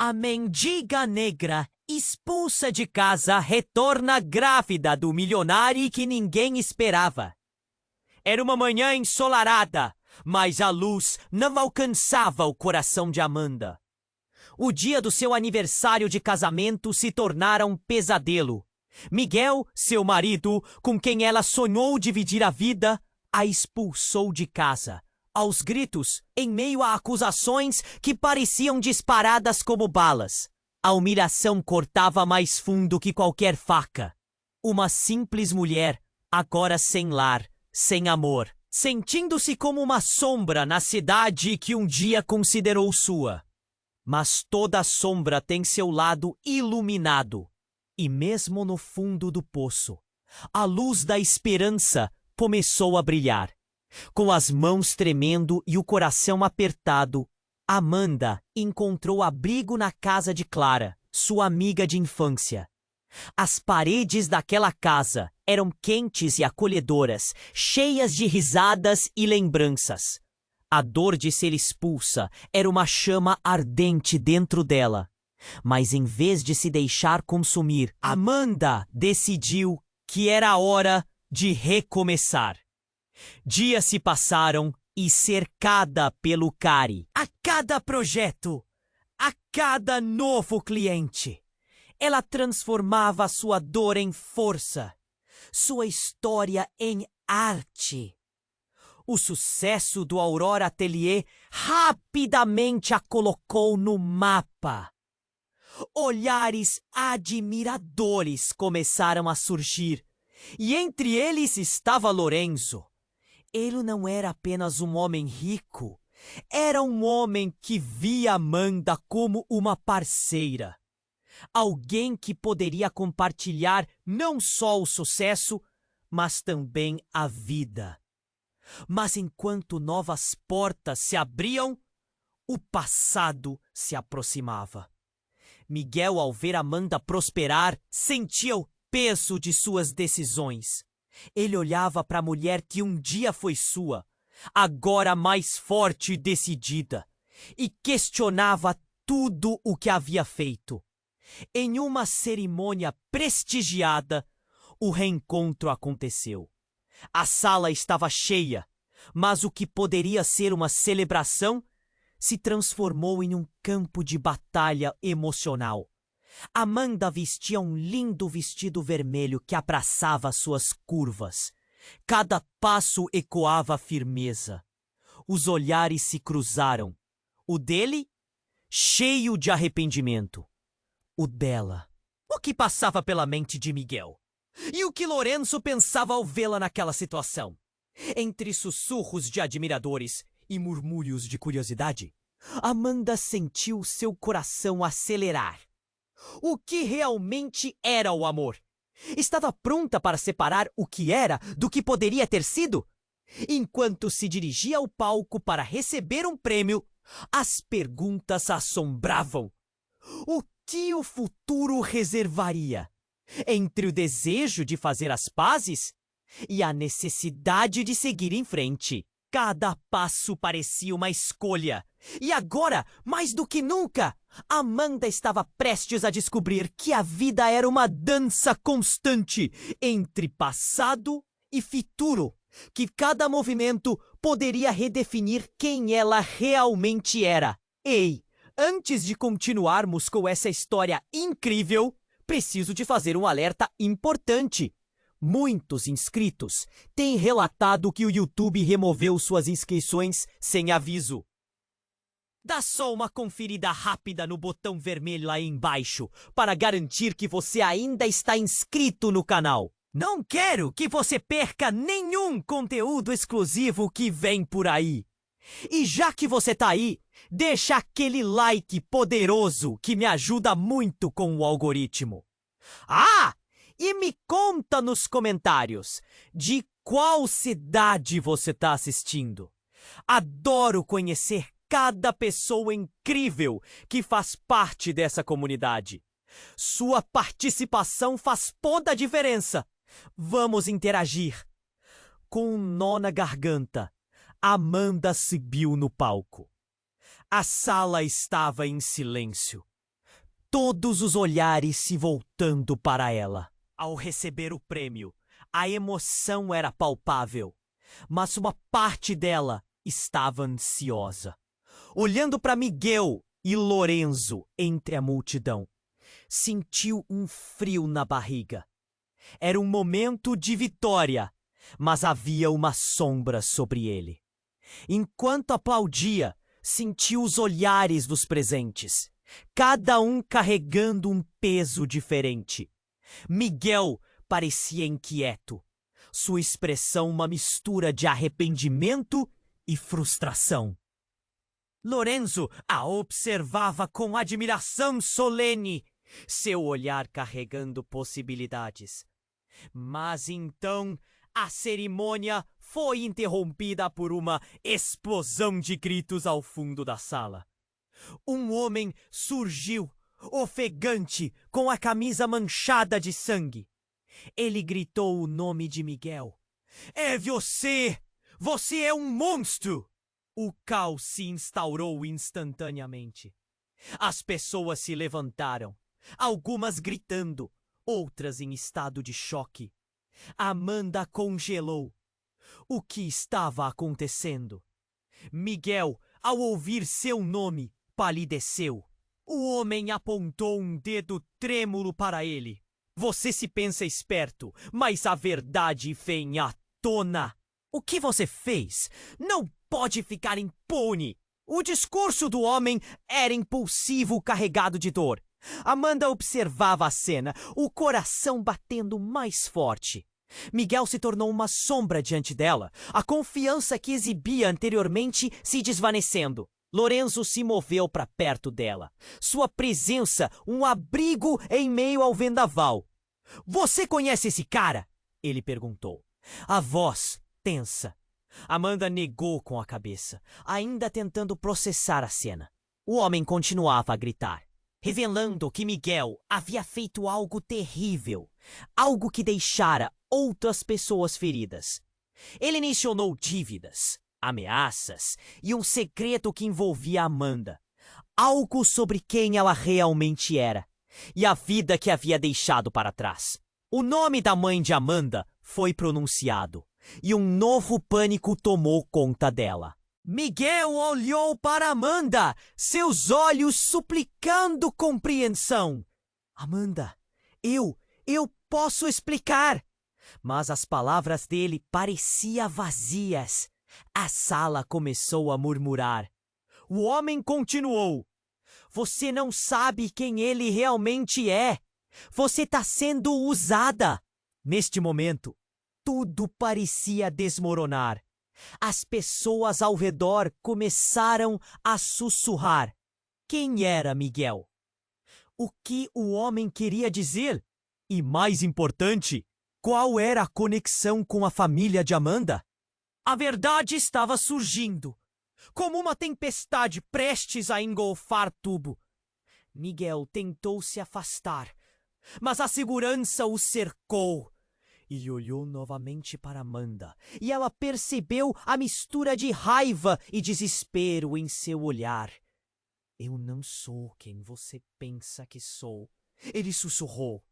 A mendiga negra, expulsa de casa, retorna grávida do milionário que ninguém esperava. Era uma manhã ensolarada, mas a luz não alcançava o coração de Amanda. O dia do seu aniversário de casamento se tornara um pesadelo. Miguel, seu marido, com quem ela sonhou dividir a vida, a expulsou de casa, aos gritos, em meio a acusações que pareciam disparadas como balas. A humilhação cortava mais fundo que qualquer faca. Uma simples mulher, agora sem lar, sem amor, sentindo-se como uma sombra na cidade que um dia considerou sua. Mas toda sombra tem seu lado iluminado. E mesmo no fundo do poço, a luz da esperança começou a brilhar. Com as mãos tremendo e o coração apertado, Amanda encontrou abrigo na casa de Clara, sua amiga de infância. As paredes daquela casa eram quentes e acolhedoras, cheias de risadas e lembranças. A dor de ser expulsa era uma chama ardente dentro dela. Mas em vez de se deixar consumir, Amanda decidiu que era hora de recomeçar. Dias se passaram e, cercada pelo Cari, a cada projeto, a cada novo cliente, ela transformava sua dor em força, sua história em arte. O sucesso do Aurora Atelier rapidamente a colocou no mapa. Olhares admiradores começaram a surgir, e entre eles estava Lorenzo. Ele não era apenas um homem rico, era um homem que via Amanda como uma parceira. Alguém que poderia compartilhar não só o sucesso, mas também a vida. Mas enquanto novas portas se abriam, o passado se aproximava. Miguel, ao ver Amanda prosperar, sentia o peso de suas decisões. Ele olhava para a mulher que um dia foi sua, agora mais forte e decidida, e questionava tudo o que havia feito. Em uma cerimônia prestigiada, o reencontro aconteceu. A sala estava cheia, mas o que poderia ser uma celebração se transformou em um campo de batalha emocional. Amanda vestia um lindo vestido vermelho que abraçava suas curvas. Cada passo ecoava firmeza. Os olhares se cruzaram. O dele, cheio de arrependimento. O dela. O que passava pela mente de Miguel? E o que Lorenzo pensava ao vê-la naquela situação? Entre sussurros de admiradores e murmúrios de curiosidade, Amanda sentiu seu coração acelerar. O que realmente era o amor? Estava pronta para separar o que era do que poderia ter sido? Enquanto se dirigia ao palco para receber um prêmio, as perguntas a assombravam. O que o futuro reservaria? Entre o desejo de fazer as pazes e a necessidade de seguir em frente. Cada passo parecia uma escolha. E agora, mais do que nunca, Amanda estava prestes a descobrir que a vida era uma dança constante entre passado e futuro, que cada movimento poderia redefinir quem ela realmente era. Ei, antes de continuarmos com essa história incrível, preciso de fazer um alerta importante. Muitos inscritos têm relatado que o YouTube removeu suas inscrições sem aviso. Dá só uma conferida rápida no botão vermelho aí embaixo para garantir que você ainda está inscrito no canal. Não quero que você perca nenhum conteúdo exclusivo que vem por aí. E já que você tá aí, deixa aquele like poderoso que me ajuda muito com o algoritmo. Ah! E me conta nos comentários de qual cidade você está assistindo. Adoro conhecer cada pessoa incrível que faz parte dessa comunidade. Sua participação faz toda a diferença. Vamos interagir. Com um nó na garganta, Amanda subiu no palco. A sala estava em silêncio. todos os olhares se voltando para ela. Ao receber o prêmio, a emoção era palpável, mas uma parte dela estava ansiosa, olhando para Miguel e Lorenzo entre a multidão. Sentiu um frio na barriga. Era um momento de vitória, mas havia uma sombra sobre ele. Enquanto aplaudia, sentiu os olhares dos presentes, cada um carregando um peso diferente. Miguel parecia inquieto, sua expressão uma mistura de arrependimento e frustração. Lorenzo a observava com admiração solene, seu olhar carregando possibilidades. Mas então a cerimônia foi interrompida por uma explosão de gritos ao fundo da sala. Um homem surgiu, ofegante, com a camisa manchada de sangue. Ele gritou o nome de Miguel. É você! Você é um monstro! O caos se instaurou instantaneamente. As pessoas se levantaram, algumas gritando, outras em estado de choque. Amanda congelou. O que estava acontecendo? Miguel, ao ouvir seu nome, palideceu. O homem apontou um dedo trêmulo para ele. Você se pensa esperto, mas a verdade vem à tona. O que você fez não pode ficar impune. O discurso do homem era impulsivo, carregado de dor. Amanda observava a cena, o coração batendo mais forte. Miguel se tornou uma sombra diante dela, a confiança que exibia anteriormente se desvanecendo. Lorenzo se moveu para perto dela, sua presença um abrigo em meio ao vendaval. Você conhece esse cara? Ele perguntou. A voz tensa. Amanda negou com a cabeça, ainda tentando processar a cena. O homem continuava a gritar, revelando que Miguel havia feito algo terrível, algo que deixara outras pessoas feridas. Ele mencionou dívidas, ameaças e um segredo que envolvia Amanda, algo sobre quem ela realmente era e a vida que havia deixado para trás. O nome da mãe de Amanda foi pronunciado e um novo pânico tomou conta dela. Miguel olhou para Amanda, seus olhos suplicando compreensão. Amanda, eu posso explicar. Mas as palavras dele pareciam vazias. A sala começou a murmurar. O homem continuou. Você não sabe quem ele realmente é. Você está sendo usada. Neste momento, tudo parecia desmoronar. As pessoas ao redor começaram a sussurrar. Quem era Miguel? O que o homem queria dizer? E mais importante, qual era a conexão com a família de Amanda? A verdade estava surgindo, como uma tempestade prestes a engolfar tudo. Miguel tentou se afastar, mas a segurança o cercou. Ele olhou novamente para Amanda, e ela percebeu a mistura de raiva e desespero em seu olhar. Eu não sou quem você pensa que sou, ele sussurrou.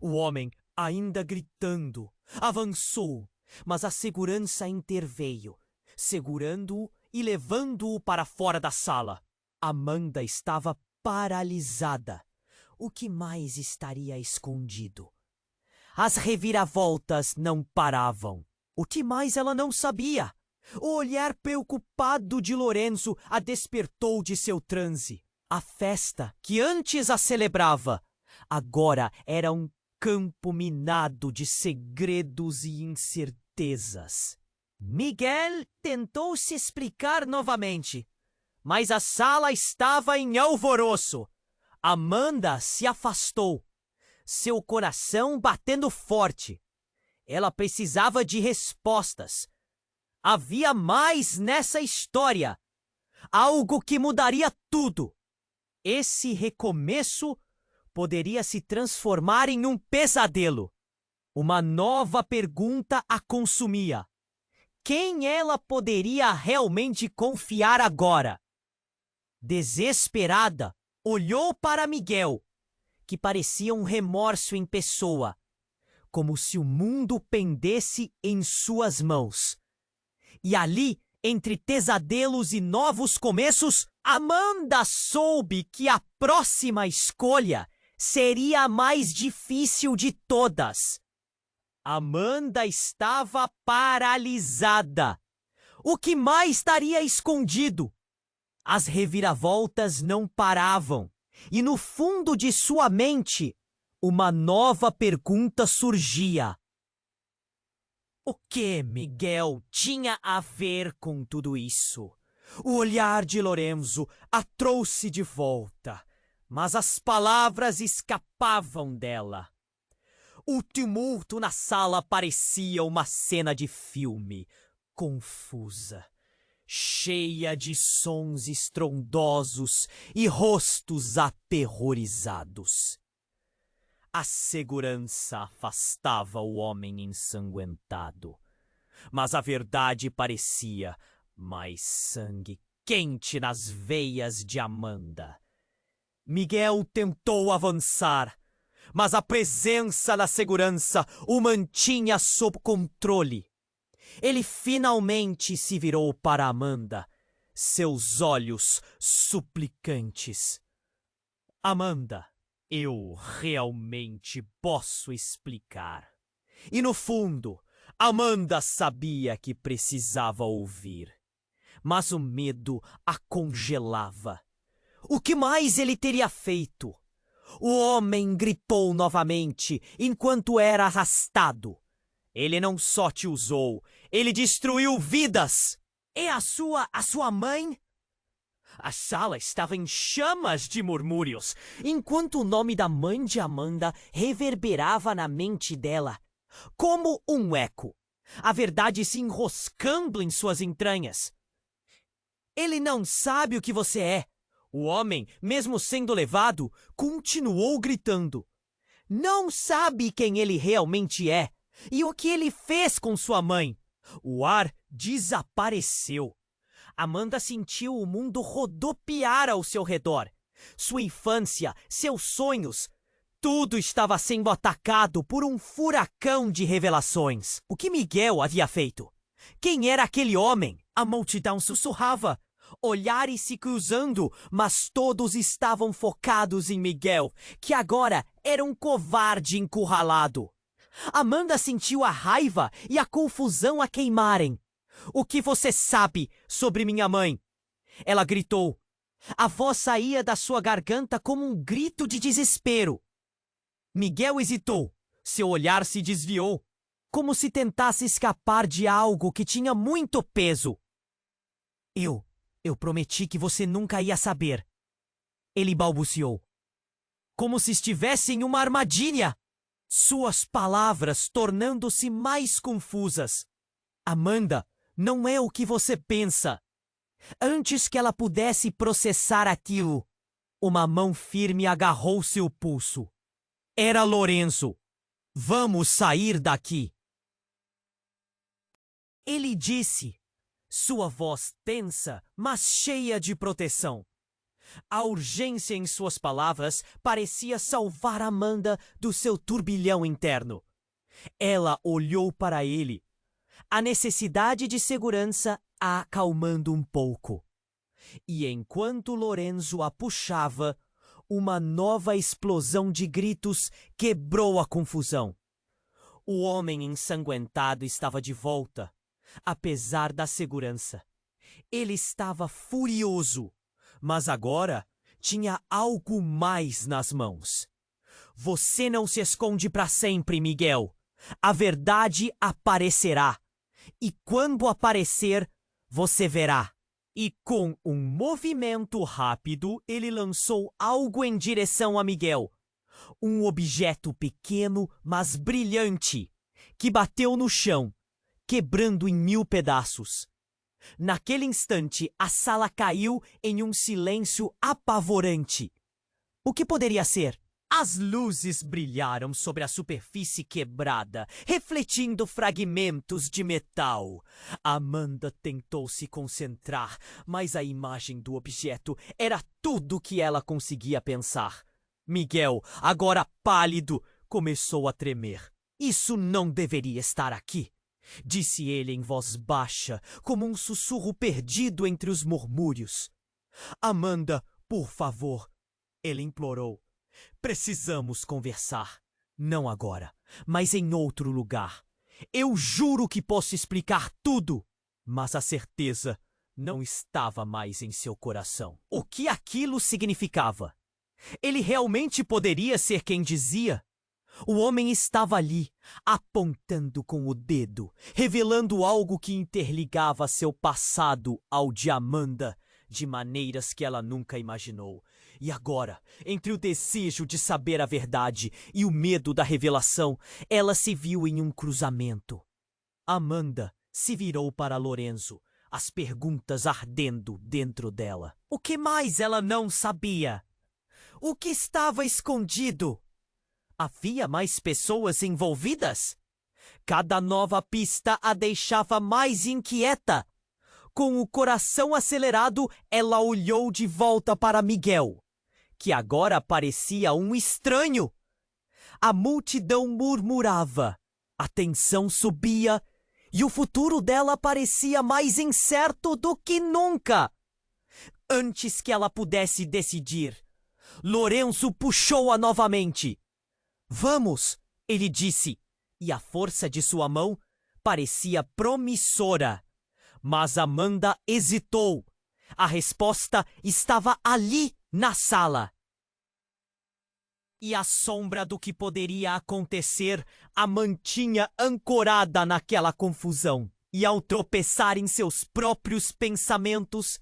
O homem, ainda gritando, avançou, mas a segurança interveio, segurando-o e levando-o para fora da sala. Amanda estava paralisada. O que mais estaria escondido? As reviravoltas não paravam. O que mais ela não sabia? O olhar preocupado de Lorenzo a despertou de seu transe. A festa, que antes a celebrava, agora era um campo minado de segredos e incertezas. Miguel tentou se explicar novamente, mas a sala estava em alvoroço. Amanda se afastou, seu coração batendo forte. Ela precisava de respostas. Havia mais nessa história, algo que mudaria tudo. Esse recomeço poderia se transformar em um pesadelo. Uma nova pergunta a consumia. Quem ela poderia realmente confiar agora? Desesperada, olhou para Miguel, que parecia um remorso em pessoa, como se o mundo pendesse em suas mãos. E ali, entre pesadelos e novos começos, Amanda soube que a próxima escolha seria a mais difícil de todas. Amanda estava paralisada. O que mais estaria escondido? As reviravoltas não paravam, e no fundo de sua mente, uma nova pergunta surgia. O que Miguel tinha a ver com tudo isso? O olhar de Lorenzo a trouxe de volta, mas as palavras escapavam dela. O tumulto na sala parecia uma cena de filme, confusa, cheia de sons estrondosos e rostos aterrorizados. A segurança afastava o homem ensanguentado, mas a verdade parecia mais sangue quente nas veias de Amanda. Miguel tentou avançar, mas a presença da segurança o mantinha sob controle. Ele finalmente se virou para Amanda, seus olhos suplicantes. Amanda, eu realmente posso explicar. E no fundo, Amanda sabia que precisava ouvir. Mas o medo a congelava. O que mais ele teria feito? O homem gritou novamente enquanto era arrastado. Ele não só te usou, ele destruiu vidas. É a sua mãe? A sala estava em chamas de murmúrios, enquanto o nome da mãe de Amanda reverberava na mente dela, como um eco, a verdade se enroscando em suas entranhas. Ele não sabe o que você é. O homem, mesmo sendo levado, continuou gritando. Não sabe quem ele realmente é e o que ele fez com sua mãe. O ar desapareceu. Amanda sentiu o mundo rodopiar ao seu redor. Sua infância, seus sonhos, tudo estava sendo atacado por um furacão de revelações. O que Miguel havia feito? Quem era aquele homem? A multidão sussurrava, olhares se cruzando, mas todos estavam focados em Miguel, que agora era um covarde encurralado. Amanda sentiu a raiva e a confusão a queimarem. O que você sabe sobre minha mãe? Ela gritou. A voz saía da sua garganta como um grito de desespero. Miguel hesitou. Seu olhar se desviou, como se tentasse escapar de algo que tinha muito peso. Eu prometi que você nunca ia saber. Ele balbuciou. Como se estivesse em uma armadilha. Suas palavras tornando-se mais confusas. Amanda, não é o que você pensa. Antes que ela pudesse processar aquilo, uma mão firme agarrou seu pulso. Era Lorenzo. Vamos sair daqui. Ele disse, sua voz tensa, mas cheia de proteção. A urgência em suas palavras parecia salvar Amanda do seu turbilhão interno. Ela olhou para ele, a necessidade de segurança a acalmando um pouco. E enquanto Lorenzo a puxava, uma nova explosão de gritos quebrou a confusão. O homem ensanguentado estava de volta, apesar da segurança. Ele estava furioso, mas agora tinha algo mais nas mãos. Você não se esconde para sempre, Miguel. A verdade aparecerá. E quando aparecer, você verá. E com um movimento rápido, ele lançou algo em direção a Miguel. Um objeto pequeno, mas brilhante, que bateu no chão, quebrando em 1000 pedaços. Naquele instante, a sala caiu em um silêncio apavorante. O que poderia ser? As luzes brilharam sobre a superfície quebrada, refletindo fragmentos de metal. Amanda tentou se concentrar, mas a imagem do objeto era tudo que ela conseguia pensar. Miguel, agora pálido, começou a tremer. Isso não deveria estar aqui, disse ele em voz baixa, como um sussurro perdido entre os murmúrios. Amanda, por favor, ele implorou. Precisamos conversar. Não agora, mas em outro lugar. Eu juro que posso explicar tudo. Mas a certeza não estava mais em seu coração. O que aquilo significava? Ele realmente poderia ser quem dizia? O homem estava ali, apontando com o dedo, revelando algo que interligava seu passado ao de Amanda, de maneiras que ela nunca imaginou. E agora, entre o desejo de saber a verdade e o medo da revelação, ela se viu em um cruzamento. Amanda se virou para Lorenzo, as perguntas ardendo dentro dela. O que mais ela não sabia? O que estava escondido? Havia mais pessoas envolvidas? Cada nova pista a deixava mais inquieta. Com o coração acelerado, ela olhou de volta para Miguel, que agora parecia um estranho. A multidão murmurava, a tensão subia e o futuro dela parecia mais incerto do que nunca. Antes que ela pudesse decidir, Lorenzo puxou-a novamente. Vamos, ele disse, e a força de sua mão parecia promissora. Mas Amanda hesitou. A resposta estava ali na sala. E a sombra do que poderia acontecer a mantinha ancorada naquela confusão. E ao tropeçar em seus próprios pensamentos,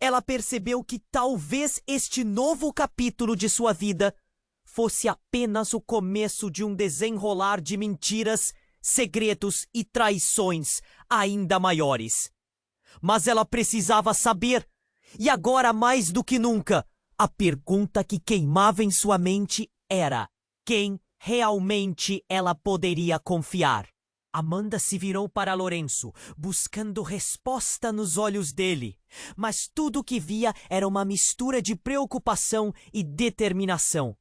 ela percebeu que talvez este novo capítulo de sua vida fosse apenas o começo de um desenrolar de mentiras, segredos e traições ainda maiores. Mas ela precisava saber, e agora mais do que nunca, a pergunta que queimava em sua mente era: quem realmente ela poderia confiar? Amanda se virou para Lorenzo, buscando resposta nos olhos dele, mas tudo o que via era uma mistura de preocupação e determinação.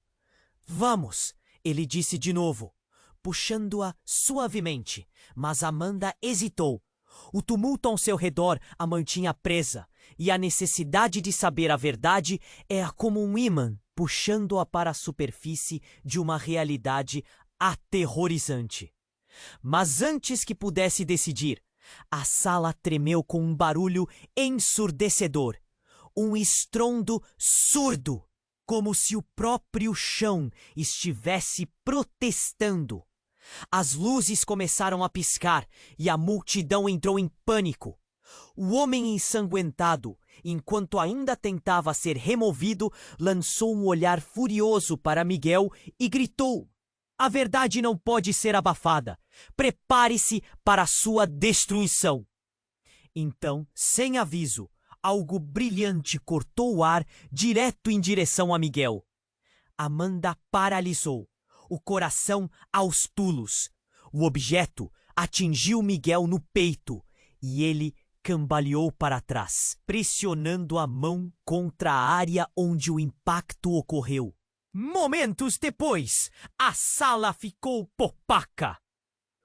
Vamos, ele disse de novo, puxando-a suavemente, mas Amanda hesitou. O tumulto ao seu redor a mantinha presa, e a necessidade de saber a verdade era como um ímã puxando-a para a superfície de uma realidade aterrorizante. Mas antes que pudesse decidir, a sala tremeu com um barulho ensurdecedor, um estrondo surdo, como se o próprio chão estivesse protestando. As luzes começaram a piscar e a multidão entrou em pânico. O homem ensanguentado, enquanto ainda tentava ser removido, lançou um olhar furioso para Miguel e gritou: a verdade não pode ser abafada. Prepare-se para a sua destruição. Então, sem aviso, algo brilhante cortou o ar direto em direção a Miguel. Amanda paralisou, o coração aos pulos. O objeto atingiu Miguel no peito e ele cambaleou para trás, pressionando a mão contra a área onde o impacto ocorreu. Momentos depois, a sala ficou popaca.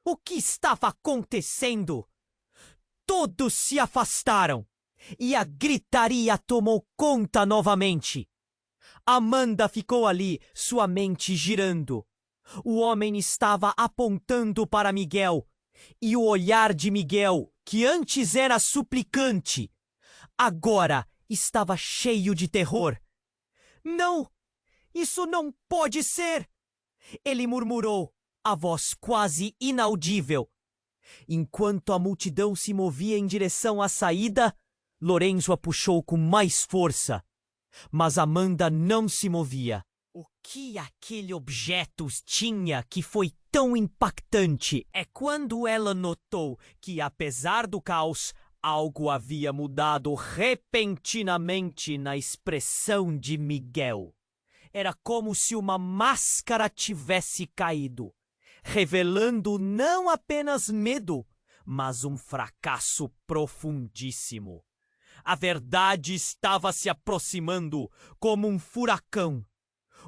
O que estava acontecendo? Todos se afastaram e a gritaria tomou conta novamente. Amanda ficou ali, sua mente girando. O homem estava apontando para Miguel, e o olhar de Miguel, que antes era suplicante, agora estava cheio de terror. Não! Isso não pode ser! Ele murmurou, a voz quase inaudível. Enquanto a multidão se movia em direção à saída, Lorenzo a puxou com mais força. Mas Amanda não se movia. O que aquele objeto tinha que foi tão impactante é quando ela notou que, apesar do caos, algo havia mudado repentinamente na expressão de Miguel. Era como se uma máscara tivesse caído, revelando não apenas medo, mas um fracasso profundíssimo. A verdade estava se aproximando como um furacão.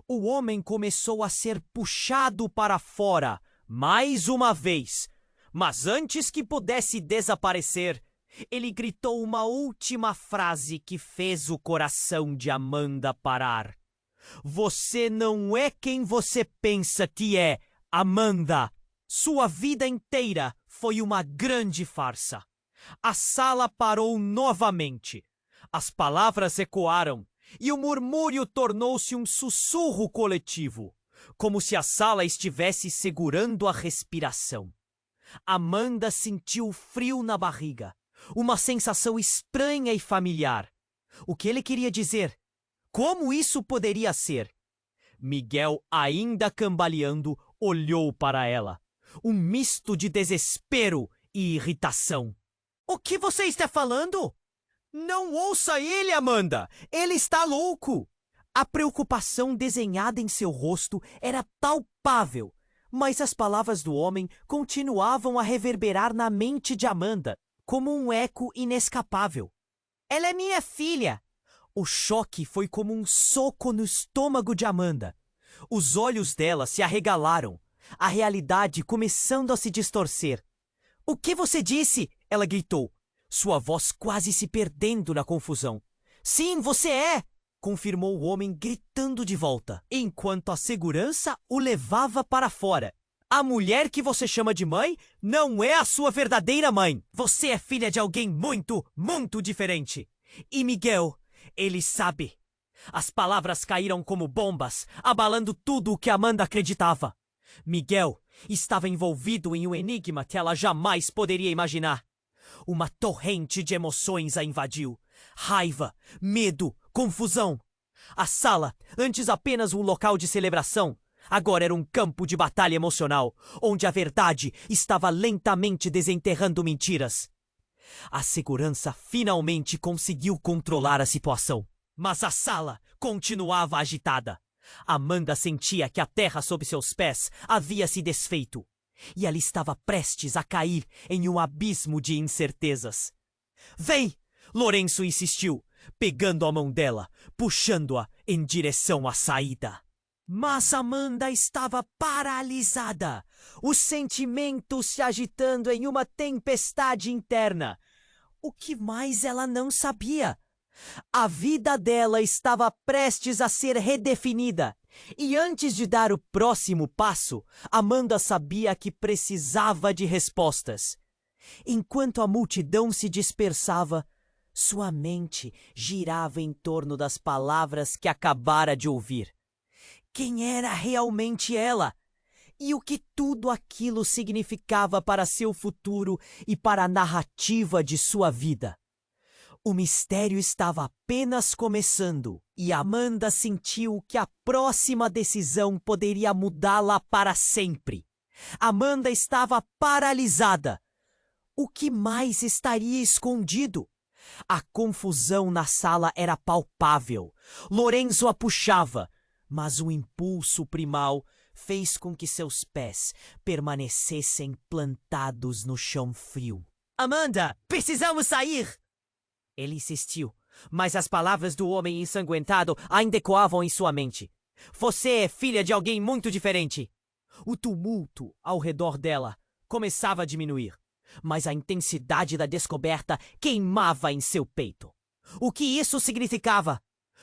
O homem começou a ser puxado para fora, mais uma vez. Mas antes que pudesse desaparecer, ele gritou uma última frase que fez o coração de Amanda parar. Você não é quem você pensa que é, Amanda. Sua vida inteira foi uma grande farsa. A sala parou novamente. As palavras ecoaram e o murmúrio tornou-se um sussurro coletivo, como se a sala estivesse segurando a respiração. Amanda sentiu frio na barriga, uma sensação estranha e familiar. O que ele queria dizer? Como isso poderia ser? Miguel, ainda cambaleando, olhou para ela. Um misto de desespero e irritação. O que você está falando? Não ouça ele, Amanda! Ele está louco! A preocupação desenhada em seu rosto era palpável, mas as palavras do homem continuavam a reverberar na mente de Amanda, como um eco inescapável. Ela é minha filha! O choque foi como um soco no estômago de Amanda. Os olhos dela se arregalaram, a realidade começando a se distorcer. O que você disse? Ela gritou, sua voz quase se perdendo na confusão. Sim, você é! Confirmou o homem gritando de volta, enquanto a segurança o levava para fora. A mulher que você chama de mãe não é a sua verdadeira mãe. Você é filha de alguém muito, muito diferente. E Miguel, ele sabe. As palavras caíram como bombas, abalando tudo o que Amanda acreditava. Miguel estava envolvido em um enigma que ela jamais poderia imaginar. Uma torrente de emoções a invadiu. Raiva, medo, confusão. A sala, antes apenas um local de celebração, agora era um campo de batalha emocional, onde a verdade estava lentamente desenterrando mentiras. A segurança finalmente conseguiu controlar a situação, mas a sala continuava agitada. Amanda sentia que a terra sob seus pés havia se desfeito, e ela estava prestes a cair em um abismo de incertezas. Vem! Lourenço insistiu, pegando a mão dela, puxando-a em direção à saída. Mas Amanda estava paralisada, os sentimentos se agitando em uma tempestade interna. O que mais ela não sabia? A vida dela estava prestes a ser redefinida. E antes de dar o próximo passo, Amanda sabia que precisava de respostas. Enquanto a multidão se dispersava, sua mente girava em torno das palavras que acabara de ouvir. Quem era realmente ela? E o que tudo aquilo significava para seu futuro e para a narrativa de sua vida? O mistério estava apenas começando, e Amanda sentiu que a próxima decisão poderia mudá-la para sempre. Amanda estava paralisada. O que mais estaria escondido? A confusão na sala era palpável. Lourenço a puxava, mas o impulso primal fez com que seus pés permanecessem plantados no chão frio. Amanda, precisamos sair! Ele insistiu, mas as palavras do homem ensanguentado ainda ecoavam em sua mente. Você é filha de alguém muito diferente. O tumulto ao redor dela começava a diminuir, mas a intensidade da descoberta queimava em seu peito. O que isso significava?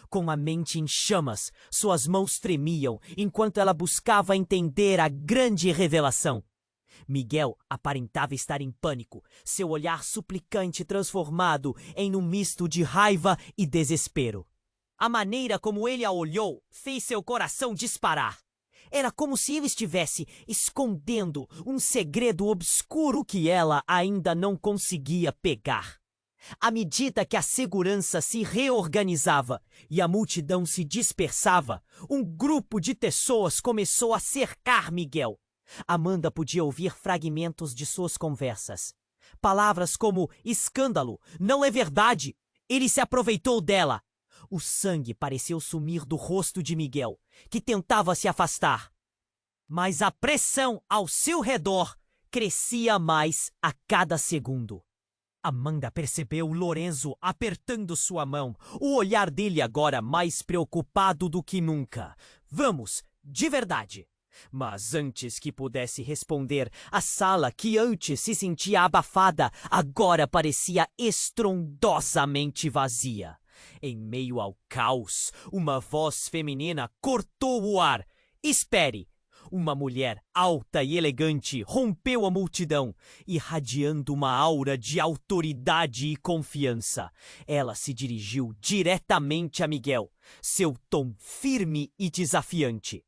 Com a mente em chamas, suas mãos tremiam enquanto ela buscava entender a grande revelação. Miguel aparentava estar em pânico, seu olhar suplicante transformado em um misto de raiva e desespero. A maneira como ele a olhou fez seu coração disparar. Era como se ele estivesse escondendo um segredo obscuro que ela ainda não conseguia pegar. À medida que a segurança se reorganizava e a multidão se dispersava, um grupo de pessoas começou a cercar Miguel. Amanda podia ouvir fragmentos de suas conversas. Palavras como escândalo, não é verdade, ele se aproveitou dela. O sangue pareceu sumir do rosto de Miguel, que tentava se afastar. Mas a pressão ao seu redor crescia mais a cada segundo. Amanda percebeu Lorenzo apertando sua mão, o olhar dele agora mais preocupado do que nunca. Vamos, de verdade. Mas antes que pudesse responder, a sala que antes se sentia abafada, agora parecia estrondosamente vazia. Em meio ao caos, uma voz feminina cortou o ar. Espere! Uma mulher alta e elegante rompeu a multidão, irradiando uma aura de autoridade e confiança. Ela se dirigiu diretamente a Miguel, seu tom firme e desafiante.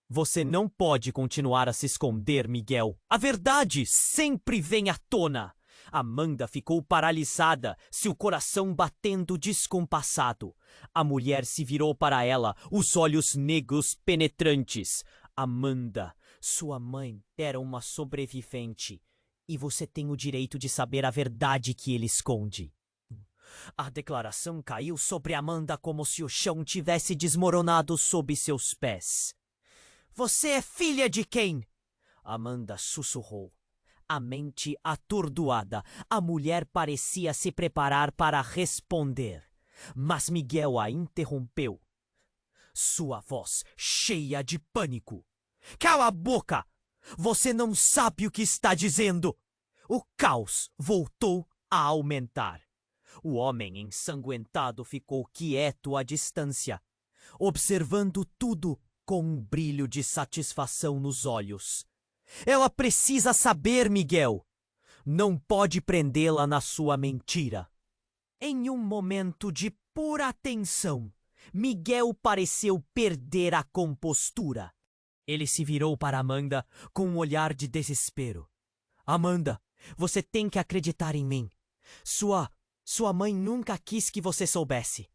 Você não pode continuar a se esconder, Miguel. A verdade sempre vem à tona. Amanda ficou paralisada, seu coração batendo descompassado. A mulher se virou para ela, os olhos negros penetrantes. Amanda, sua mãe era uma sobrevivente e você tem o direito de saber a verdade que ele esconde. A declaração caiu sobre Amanda como se o chão tivesse desmoronado sob seus pés. Você é filha de quem? Amanda sussurrou. A mente atordoada, a mulher parecia se preparar para responder. Mas Miguel a interrompeu. Sua voz cheia de pânico. Cala a boca! Você não sabe o que está dizendo! O caos voltou a aumentar. O homem ensanguentado ficou quieto à distância, observando tudo com um brilho de satisfação nos olhos. Ela precisa saber, Miguel. Não pode prendê-la na sua mentira. Em um momento de pura tensão, Miguel pareceu perder a compostura. Ele se virou para Amanda com um olhar de desespero. Amanda, você tem que acreditar em mim. Sua mãe nunca quis que você soubesse.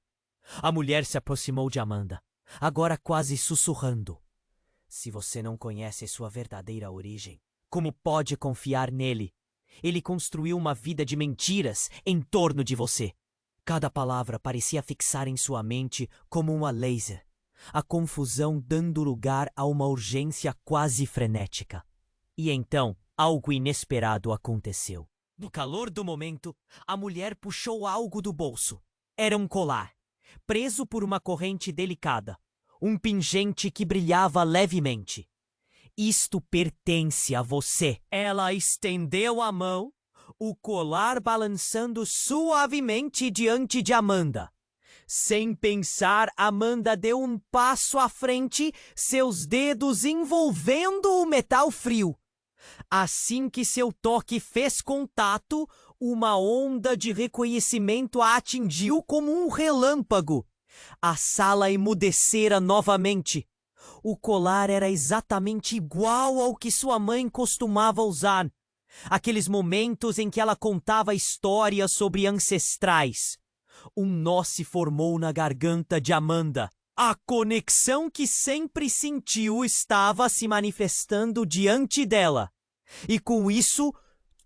A mulher se aproximou de Amanda, agora quase sussurrando. Se você não conhece sua verdadeira origem, como pode confiar nele? Ele construiu uma vida de mentiras em torno de você. Cada palavra parecia fixar em sua mente como uma laser, a confusão dando lugar a uma urgência quase frenética. E então, algo inesperado aconteceu. No calor do momento, a mulher puxou algo do bolso. Era um colar, preso por uma corrente delicada, um pingente que brilhava levemente. Isto pertence a você. Ela estendeu a mão, o colar balançando suavemente diante de Amanda. Sem pensar, Amanda deu um passo à frente, seus dedos envolvendo o metal frio. Assim que seu toque fez contato, uma onda de reconhecimento a atingiu como um relâmpago. A sala emudecera novamente. O colar era exatamente igual ao que sua mãe costumava usar. Aqueles momentos em que ela contava histórias sobre ancestrais. Um nó se formou na garganta de Amanda. A conexão que sempre sentiu estava se manifestando diante dela. E com isso,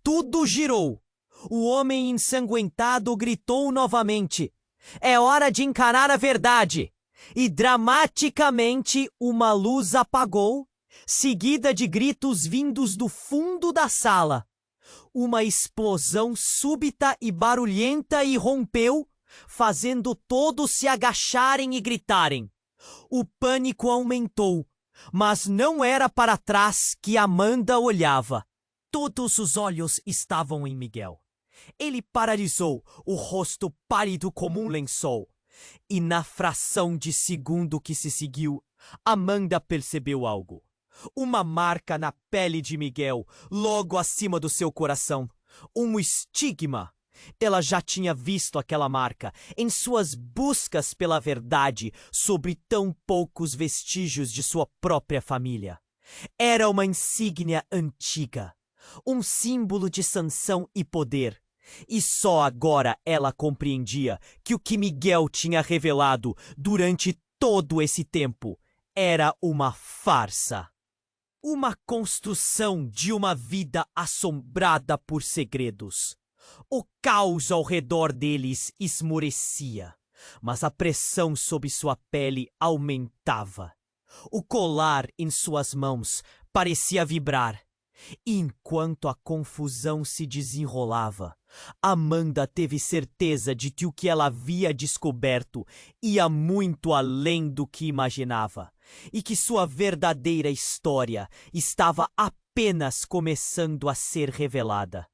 tudo girou. O homem ensanguentado gritou novamente. É hora de encarar a verdade. E dramaticamente uma luz apagou, seguida de gritos vindos do fundo da sala. Uma explosão súbita e barulhenta irrompeu, fazendo todos se agacharem e gritarem. O pânico aumentou, mas não era para trás que Amanda olhava. Todos os olhos estavam em Miguel. Ele paralisou, o rosto pálido como um lençol. E na fração de segundo que se seguiu, Amanda percebeu algo. Uma marca na pele de Miguel, logo acima do seu coração. Um estigma. Ela já tinha visto aquela marca em suas buscas pela verdade sobre tão poucos vestígios de sua própria família. Era uma insígnia antiga, um símbolo de sanção e poder. E só agora ela compreendia que o que Miguel tinha revelado durante todo esse tempo era uma farsa. Uma construção de uma vida assombrada por segredos. O caos ao redor deles esmorecia, mas a pressão sob sua pele aumentava. O colar em suas mãos parecia vibrar. Enquanto a confusão se desenrolava, Amanda teve certeza de que o que ela havia descoberto ia muito além do que imaginava, e que sua verdadeira história estava apenas começando a ser revelada.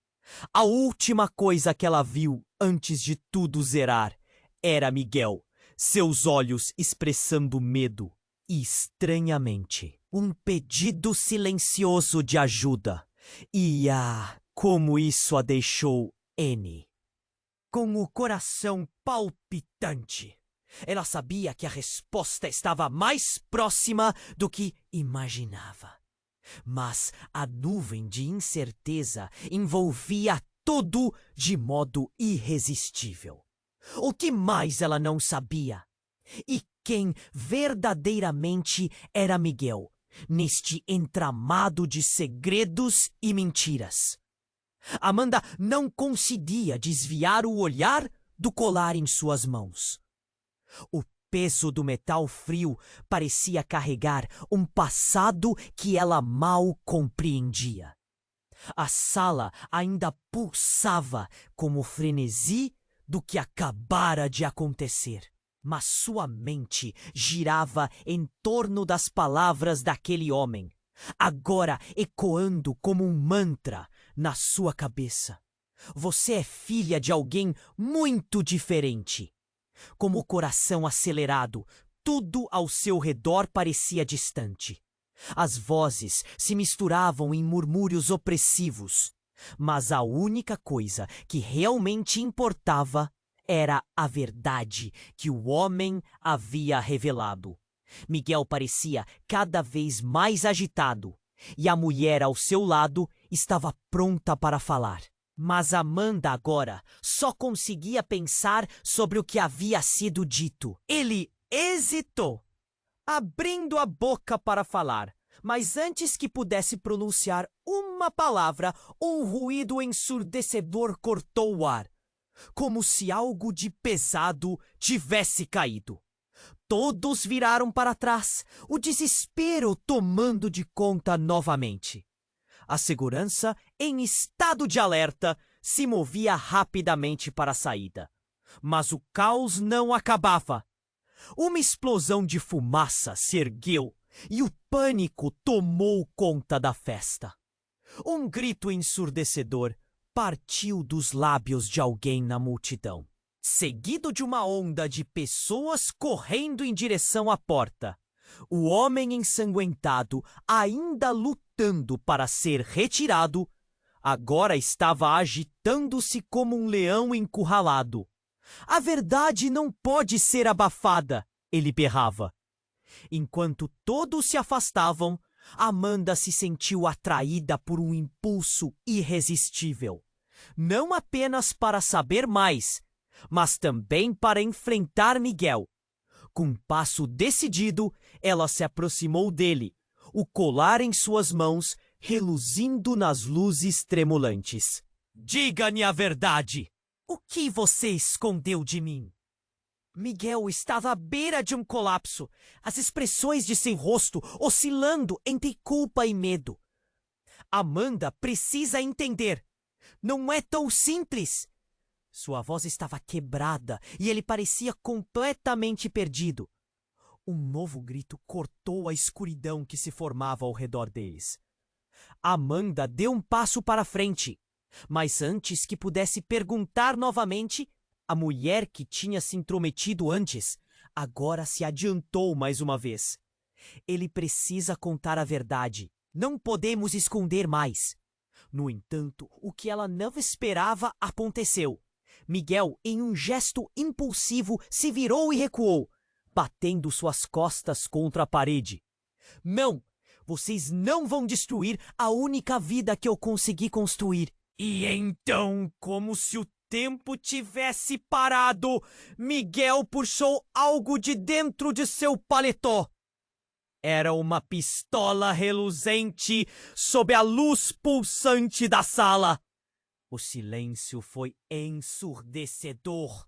A última coisa que ela viu antes de tudo zerar era Miguel, seus olhos expressando medo e, estranhamente, um pedido silencioso de ajuda. E como isso a deixou N com o coração palpitante. Ela sabia que a resposta estava mais próxima do que imaginava. Mas a nuvem de incerteza envolvia tudo de modo irresistível. O que mais ela não sabia? E quem verdadeiramente era Miguel neste entramado de segredos e mentiras? Amanda não conseguia desviar o olhar do colar em suas mãos. O peso do metal frio parecia carregar um passado que ela mal compreendia. A sala ainda pulsava como o frenesi do que acabara de acontecer. Mas sua mente girava em torno das palavras daquele homem, agora ecoando como um mantra na sua cabeça. Você é filha de alguém muito diferente. Com o coração acelerado, tudo ao seu redor parecia distante. As vozes se misturavam em murmúrios opressivos, mas a única coisa que realmente importava era a verdade que o homem havia revelado. Miguel parecia cada vez mais agitado, e a mulher ao seu lado estava pronta para falar. Mas Amanda agora só conseguia pensar sobre o que havia sido dito. Ele hesitou, abrindo a boca para falar, mas antes que pudesse pronunciar uma palavra, um ruído ensurdecedor cortou o ar, como se algo de pesado tivesse caído. Todos viraram para trás, o desespero tomando de conta novamente. A segurança, em estado de alerta, se movia rapidamente para a saída. Mas o caos não acabava. Uma explosão de fumaça se ergueu e o pânico tomou conta da festa. Um grito ensurdecedor partiu dos lábios de alguém na multidão, seguido de uma onda de pessoas correndo em direção à porta. O homem ensanguentado, ainda lutando para ser retirado, agora estava agitando-se como um leão encurralado. A verdade não pode ser abafada, ele berrava. Enquanto todos se afastavam, Amanda se sentiu atraída por um impulso irresistível. Não apenas para saber mais, mas também para enfrentar Miguel. Com um passo decidido, ela se aproximou dele, o colar em suas mãos, reluzindo nas luzes tremulantes. Diga-me a verdade! O que você escondeu de mim? Miguel estava à beira de um colapso, as expressões de seu rosto oscilando entre culpa e medo. Amanda precisa entender. Não é tão simples. Sua voz estava quebrada e ele parecia completamente perdido. Um novo grito cortou a escuridão que se formava ao redor deles. Amanda deu um passo para frente, mas antes que pudesse perguntar novamente, a mulher que tinha se intrometido antes agora se adiantou mais uma vez. Ele precisa contar a verdade. Não podemos esconder mais. No entanto, o que ela não esperava aconteceu. Miguel, em um gesto impulsivo, se virou e recuou, batendo suas costas contra a parede. Não! Vocês não vão destruir a única vida que eu consegui construir. E então, como se o tempo tivesse parado, Miguel puxou algo de dentro de seu paletó. Era uma pistola reluzente sob a luz pulsante da sala. O silêncio foi ensurdecedor.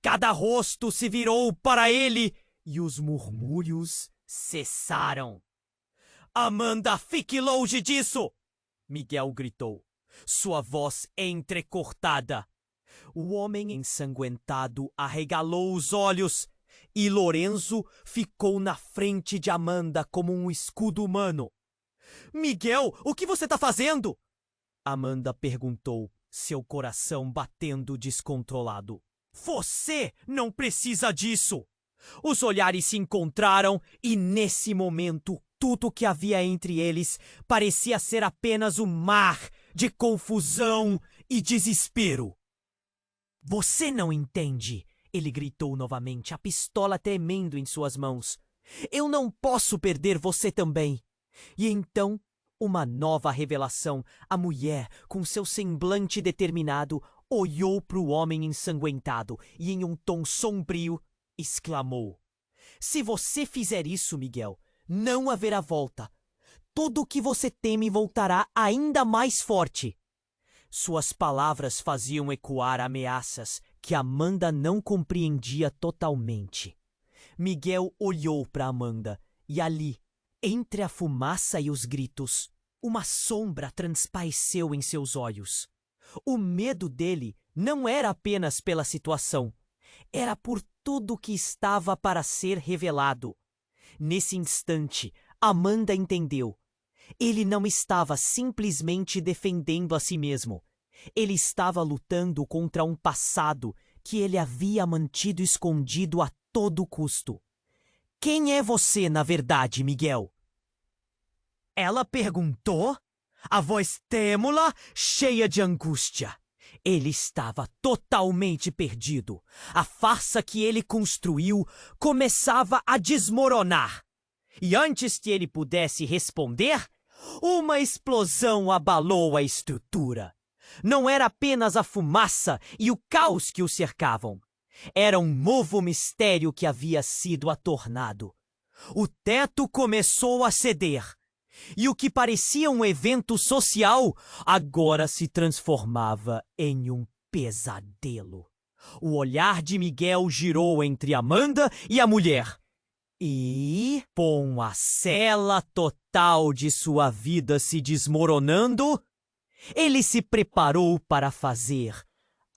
Cada rosto se virou para ele e os murmúrios cessaram. Amanda, fique longe disso! Miguel gritou, sua voz entrecortada. O homem ensanguentado arregalou os olhos e Lorenzo ficou na frente de Amanda como um escudo humano. Miguel, o que você está fazendo? Amanda perguntou, seu coração batendo descontrolado. Você não precisa disso! Os olhares se encontraram e, nesse momento, tudo que havia entre eles parecia ser apenas um mar de confusão e desespero. Você não entende, ele gritou novamente, a pistola tremendo em suas mãos. Eu não posso perder você também. E então, uma nova revelação. A mulher, com seu semblante determinado, olhou para o homem ensanguentado e, em um tom sombrio, exclamou: Se você fizer isso, Miguel, não haverá volta. Tudo o que você teme voltará ainda mais forte. Suas palavras faziam ecoar ameaças que Amanda não compreendia totalmente. Miguel olhou para Amanda e ali, entre a fumaça e os gritos, uma sombra transpareceu em seus olhos. O medo dele não era apenas pela situação, era por tudo que estava para ser revelado. Nesse instante, Amanda entendeu. Ele não estava simplesmente defendendo a si mesmo. Ele estava lutando contra um passado que ele havia mantido escondido a todo custo. Quem é você, na verdade, Miguel? Ela perguntou, a voz trêmula, cheia de angústia. Ele estava totalmente perdido. A farsa que ele construiu começava a desmoronar. E antes que ele pudesse responder, uma explosão abalou a estrutura. Não era apenas a fumaça e o caos que o cercavam. Era um novo mistério que havia sido atornado. O teto começou a ceder. E o que parecia um evento social agora se transformava em um pesadelo. O olhar de Miguel girou entre Amanda e a mulher. E, com a cela total de sua vida se desmoronando, ele se preparou para fazer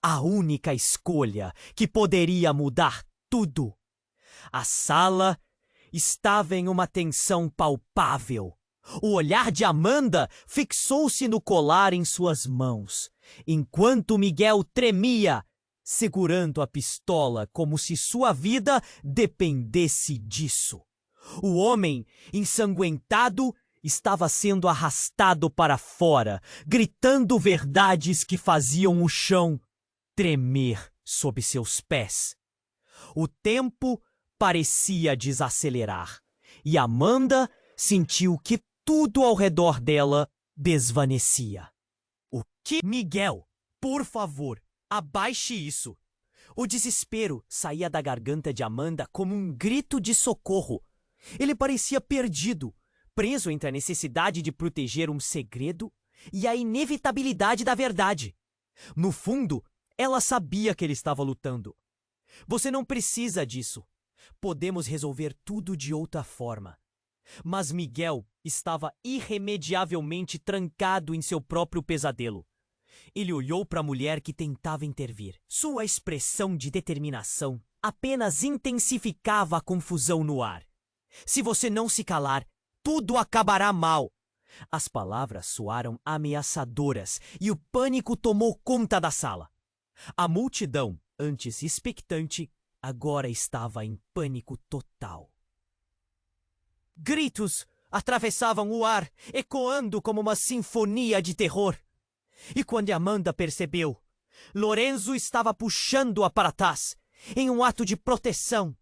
a única escolha que poderia mudar tudo. A sala estava em uma tensão palpável. O olhar de Amanda fixou-se no colar em suas mãos, enquanto Miguel tremia, segurando a pistola como se sua vida dependesse disso. O homem, ensanguentado, estava sendo arrastado para fora, gritando verdades que faziam o chão tremer sob seus pés. O tempo parecia desacelerar, e Amanda sentiu que tudo ao redor dela desvanecia. O que? Miguel, por favor, abaixe isso. O desespero saía da garganta de Amanda como um grito de socorro. Ele parecia perdido, preso entre a necessidade de proteger um segredo e a inevitabilidade da verdade. No fundo, ela sabia que ele estava lutando. Você não precisa disso. Podemos resolver tudo de outra forma. Mas Miguel estava irremediavelmente trancado em seu próprio pesadelo. Ele olhou para a mulher que tentava intervir. Sua expressão de determinação apenas intensificava a confusão no ar. Se você não se calar, tudo acabará mal. As palavras soaram ameaçadoras e o pânico tomou conta da sala. A multidão, antes expectante, agora estava em pânico total. Gritos atravessavam o ar, ecoando como uma sinfonia de terror. E quando Amanda percebeu, Lorenzo estava puxando-a para trás, em um ato de proteção.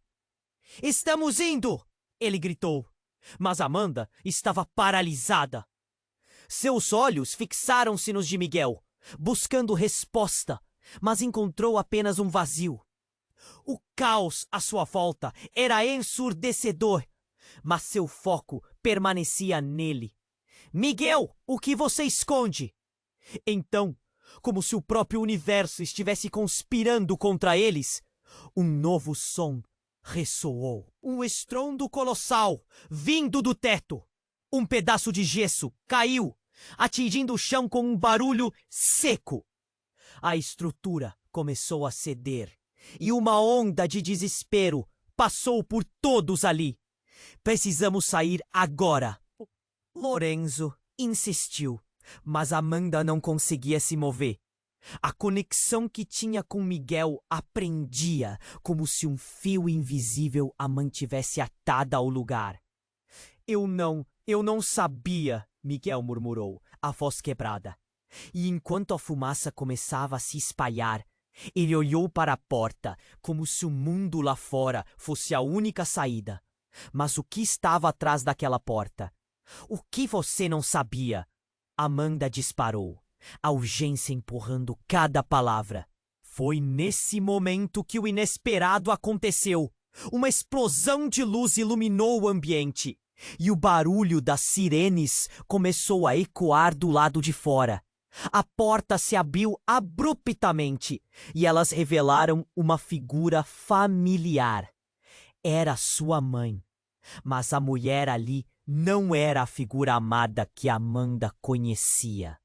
"Estamos indo!" ele gritou. Mas Amanda estava paralisada. Seus olhos fixaram-se nos de Miguel, buscando resposta, mas encontrou apenas um vazio. O caos à sua volta era ensurdecedor, mas seu foco permanecia nele. "Miguel, o que você esconde?" Então, como se o próprio universo estivesse conspirando contra eles, um novo som ressoou. Um estrondo colossal, vindo do teto. Um pedaço de gesso caiu atingindo o chão com um barulho seco. A estrutura começou a ceder e uma onda de desespero passou por todos ali. Precisamos sair agora. Lorenzo insistiu, mas Amanda não conseguia se mover. A conexão que tinha com Miguel a prendia, como se um fio invisível a mantivesse atada ao lugar. Eu não sabia, Miguel murmurou, a voz quebrada. E enquanto a fumaça começava a se espalhar, ele olhou para a porta, como se o mundo lá fora fosse a única saída. Mas o que estava atrás daquela porta? O que você não sabia? Amanda disparou, a urgência empurrando cada palavra. Foi nesse momento que o inesperado aconteceu. Uma explosão de luz iluminou o ambiente, e o barulho das sirenes começou a ecoar do lado de fora. A porta se abriu abruptamente, e elas revelaram uma figura familiar. Era sua mãe, mas a mulher ali não era a figura amada que Amanda conhecia.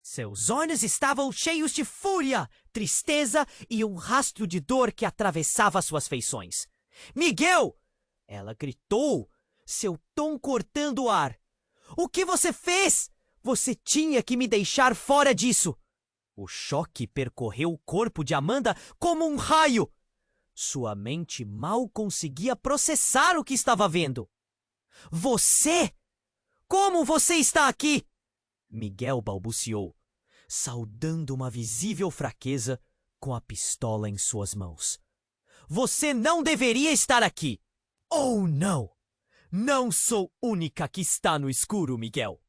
Seus olhos estavam cheios de fúria, tristeza e um rastro de dor que atravessava suas feições. Miguel! Ela gritou, seu tom cortando o ar. O que você fez? Você tinha que me deixar fora disso. O choque percorreu o corpo de Amanda como um raio. Sua mente mal conseguia processar o que estava vendo. Você? Como você está aqui? Miguel balbuciou, saudando uma visível fraqueza com a pistola em suas mãos. Você não deveria estar aqui. Oh, não! Não sou única que está no escuro, Miguel.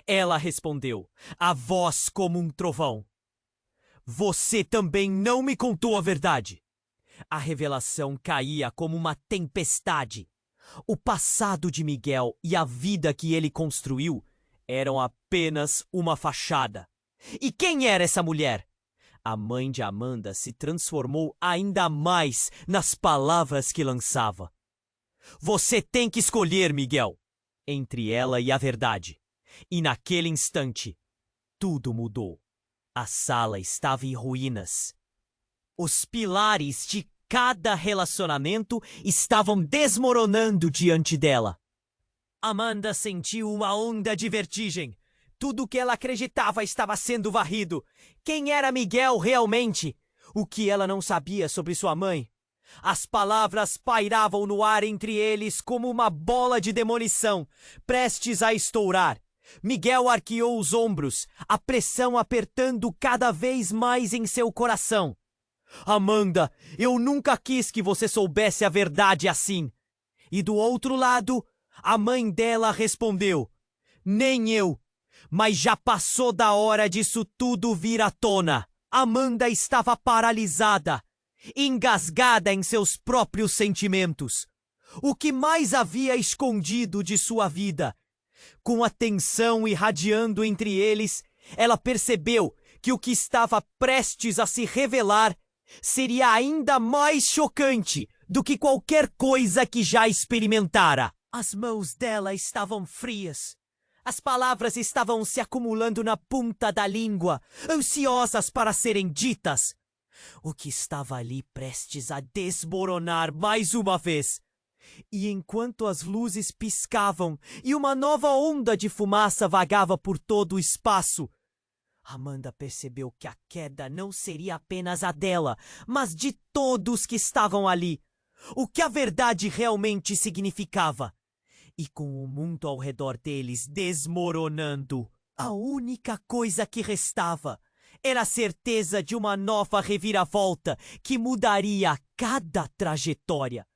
Ela respondeu, a voz como um trovão. Você também não me contou a verdade. A revelação caía como uma tempestade. O passado de Miguel e a vida que ele construiu eram apenas uma fachada. E quem era essa mulher? A mãe de Amanda se transformou ainda mais nas palavras que lançava. Você tem que escolher, Miguel, entre ela e a verdade. E naquele instante, tudo mudou. A sala estava em ruínas. Os pilares de cada relacionamento estavam desmoronando diante dela. Amanda sentiu uma onda de vertigem. Tudo o que ela acreditava estava sendo varrido. Quem era Miguel realmente? O que ela não sabia sobre sua mãe? As palavras pairavam no ar entre eles como uma bola de demolição, prestes a estourar. Miguel arqueou os ombros, a pressão apertando cada vez mais em seu coração. Amanda, eu nunca quis que você soubesse a verdade assim. E do outro lado, a mãe dela respondeu, nem eu, mas já passou da hora disso tudo vir à tona. Amanda estava paralisada, engasgada em seus próprios sentimentos. O que mais havia escondido de sua vida? Com a tensão irradiando entre eles, ela percebeu que o que estava prestes a se revelar seria ainda mais chocante do que qualquer coisa que já experimentara. As mãos dela estavam frias. As palavras estavam se acumulando na ponta da língua, ansiosas para serem ditas. O que estava ali prestes a desmoronar mais uma vez. E enquanto as luzes piscavam e uma nova onda de fumaça vagava por todo o espaço, Amanda percebeu que a queda não seria apenas a dela, mas de todos que estavam ali. O que a verdade realmente significava. E com o mundo ao redor deles desmoronando, a única coisa que restava era a certeza de uma nova reviravolta que mudaria cada trajetória.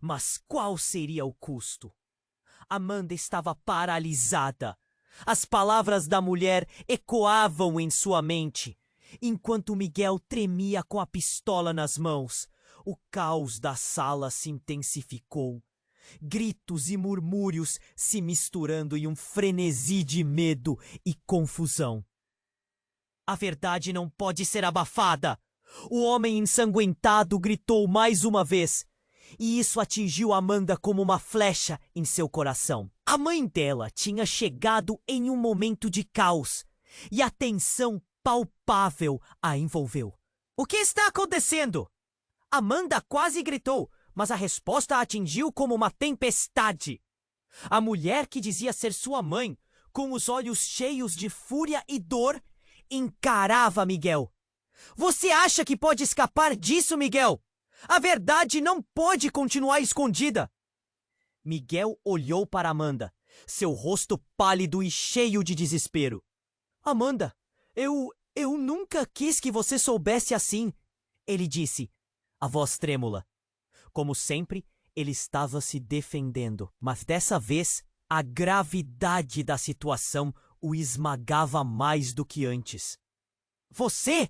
Mas qual seria o custo? Amanda estava paralisada. As palavras da mulher ecoavam em sua mente, enquanto Miguel tremia com a pistola nas mãos. O caos da sala se intensificou. Gritos e murmúrios se misturando em um frenesi de medo e confusão. A verdade não pode ser abafada! O homem ensanguentado gritou mais uma vez. e isso atingiu Amanda como uma flecha em seu coração. A mãe dela tinha chegado em um momento de caos, e a tensão palpável a envolveu. O que está acontecendo? Amanda quase gritou, mas a resposta a atingiu como uma tempestade. A mulher que dizia ser sua mãe, com os olhos cheios de fúria e dor, encarava Miguel. Você acha que pode escapar disso, Miguel? A verdade não pode continuar escondida. Miguel olhou para Amanda, seu rosto pálido e cheio de desespero. Amanda, eu nunca quis que você soubesse assim, ele disse, a voz trêmula. Como sempre, ele estava se defendendo, mas dessa vez a gravidade da situação o esmagava mais do que antes. Você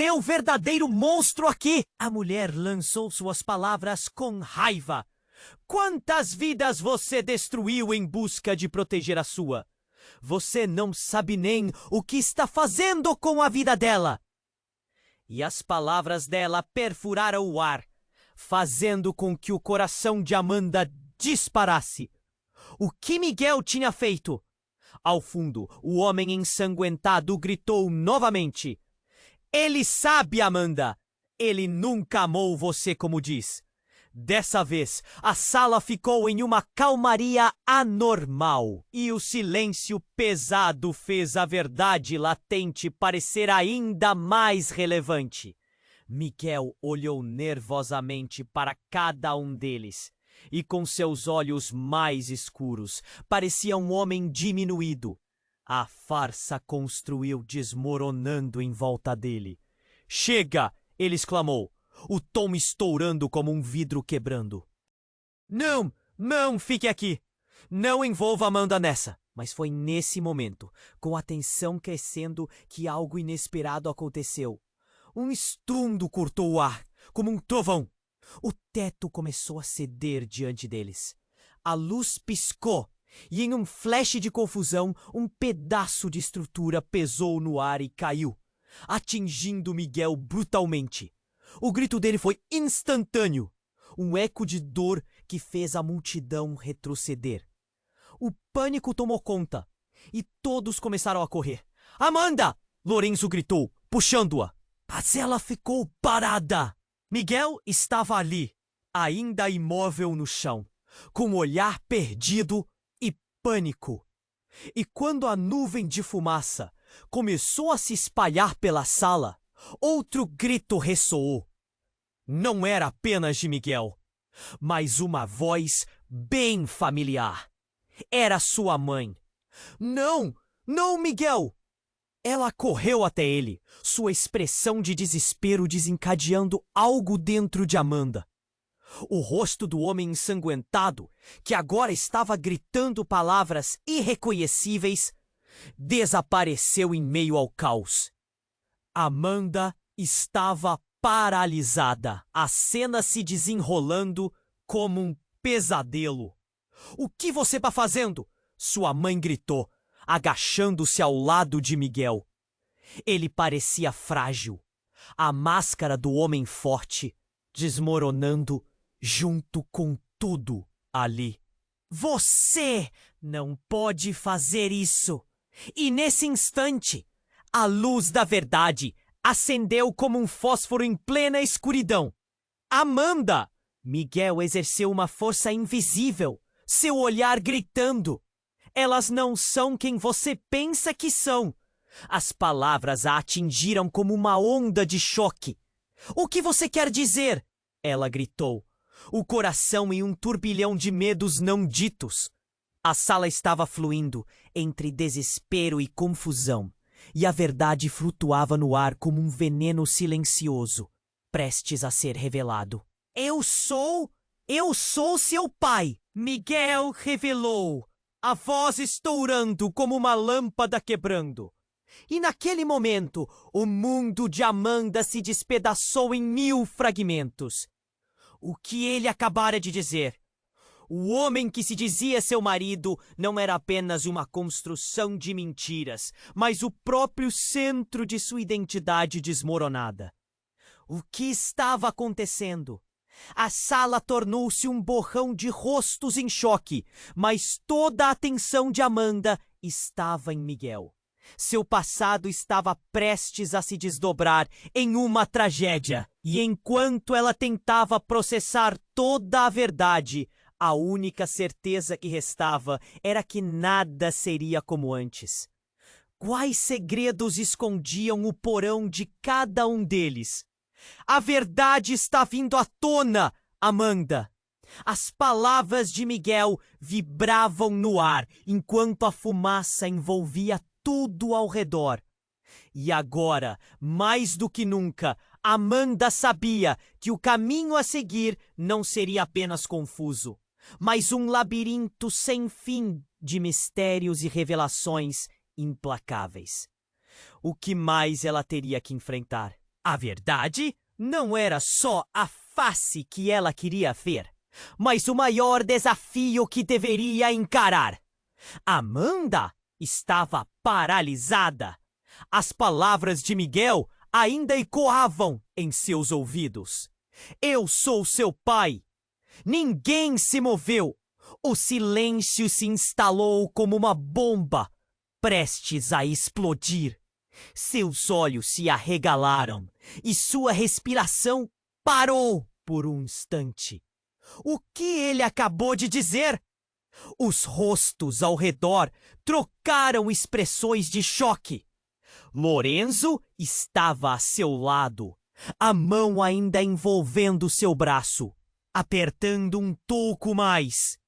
é o verdadeiro monstro aqui! A mulher lançou suas palavras com raiva. Quantas vidas você destruiu em busca de proteger a sua? Você não sabe nem o que está fazendo com a vida dela! E as palavras dela perfuraram o ar, fazendo com que o coração de Amanda disparasse. O que Miguel tinha feito? Ao fundo, o homem ensanguentado gritou novamente. Ele sabe, Amanda! Ele nunca amou você como diz. Dessa vez, a sala ficou em uma calmaria anormal, e o silêncio pesado fez a verdade latente parecer ainda mais relevante. Miguel olhou nervosamente para cada um deles, e com seus olhos mais escuros, parecia um homem diminuído. A farsa construiu desmoronando em volta dele. Chega! Ele exclamou, o tom estourando como um vidro quebrando. Não fique aqui! Não envolva Amanda nessa! Mas foi nesse momento, com a tensão crescendo, que algo inesperado aconteceu. Um estrondo cortou o ar, como um trovão. O teto começou a ceder diante deles. A luz piscou, e em um flash de confusão, um pedaço de estrutura pesou no ar e caiu, atingindo Miguel brutalmente. O grito dele foi instantâneo, um eco de dor que fez a multidão retroceder. O pânico tomou conta, e todos começaram a correr. Amanda! Lorenzo gritou, puxando-a. Mas ela ficou parada. Miguel estava ali, ainda imóvel no chão, com o olhar perdido e pânico. E quando a nuvem de fumaça começou a se espalhar pela sala, outro grito ressoou. Não era apenas de Miguel, mas uma voz bem familiar. Era sua mãe. Não, Miguel! Ela correu até ele, sua expressão de desespero desencadeando algo dentro de Amanda. O rosto do homem ensanguentado, que agora estava gritando palavras irreconhecíveis, desapareceu em meio ao caos. Amanda estava paralisada, a cena se desenrolando como um pesadelo. O que você está fazendo? Sua mãe gritou, agachando-se ao lado de Miguel. Ele parecia frágil, a máscara do homem forte desmoronando junto com tudo ali. Você não pode fazer isso! E nesse instante, a luz da verdade acendeu como um fósforo em plena escuridão. Amanda! Miguel exerceu uma força invisível, seu olhar gritando. Elas não são quem você pensa que são. As palavras a atingiram como uma onda de choque. O que você quer dizer? Ela gritou, o coração em um turbilhão de medos não ditos. A sala estava fluindo entre desespero e confusão, e a verdade flutuava no ar como um veneno silencioso, prestes a ser revelado. Eu sou seu pai! Miguel revelou, a voz estourando como uma lâmpada quebrando. E naquele momento, o mundo de Amanda se despedaçou em 1000 fragmentos. O que ele acabara de dizer? O homem que se dizia seu marido não era apenas uma construção de mentiras, mas o próprio centro de sua identidade desmoronada. O que estava acontecendo? A sala tornou-se um borrão de rostos em choque, mas toda a atenção de Amanda estava em Miguel. Seu passado estava prestes a se desdobrar em uma tragédia, e enquanto ela tentava processar toda a verdade, a única certeza que restava era que nada seria como antes. Quais segredos escondiam o porão de cada um deles? A verdade está vindo à tona, Amanda! As palavras de Miguel vibravam no ar, enquanto a fumaça envolvia tudo ao redor. E agora, mais do que nunca, Amanda sabia que o caminho a seguir não seria apenas confuso, mas um labirinto sem fim de mistérios e revelações implacáveis. O que mais ela teria que enfrentar? A verdade não era só a face que ela queria ver, mas o maior desafio que deveria encarar. Amanda estava paralisada. As palavras de Miguel ainda ecoavam em seus ouvidos. Eu sou seu pai. Ninguém se moveu. O silêncio se instalou como uma bomba, prestes a explodir. Seus olhos se arregalaram e sua respiração parou por um instante. O que ele acabou de dizer? Os rostos ao redor trocaram expressões de choque. Lorenzo estava a seu lado, a mão ainda envolvendo seu braço, apertando um pouco mais.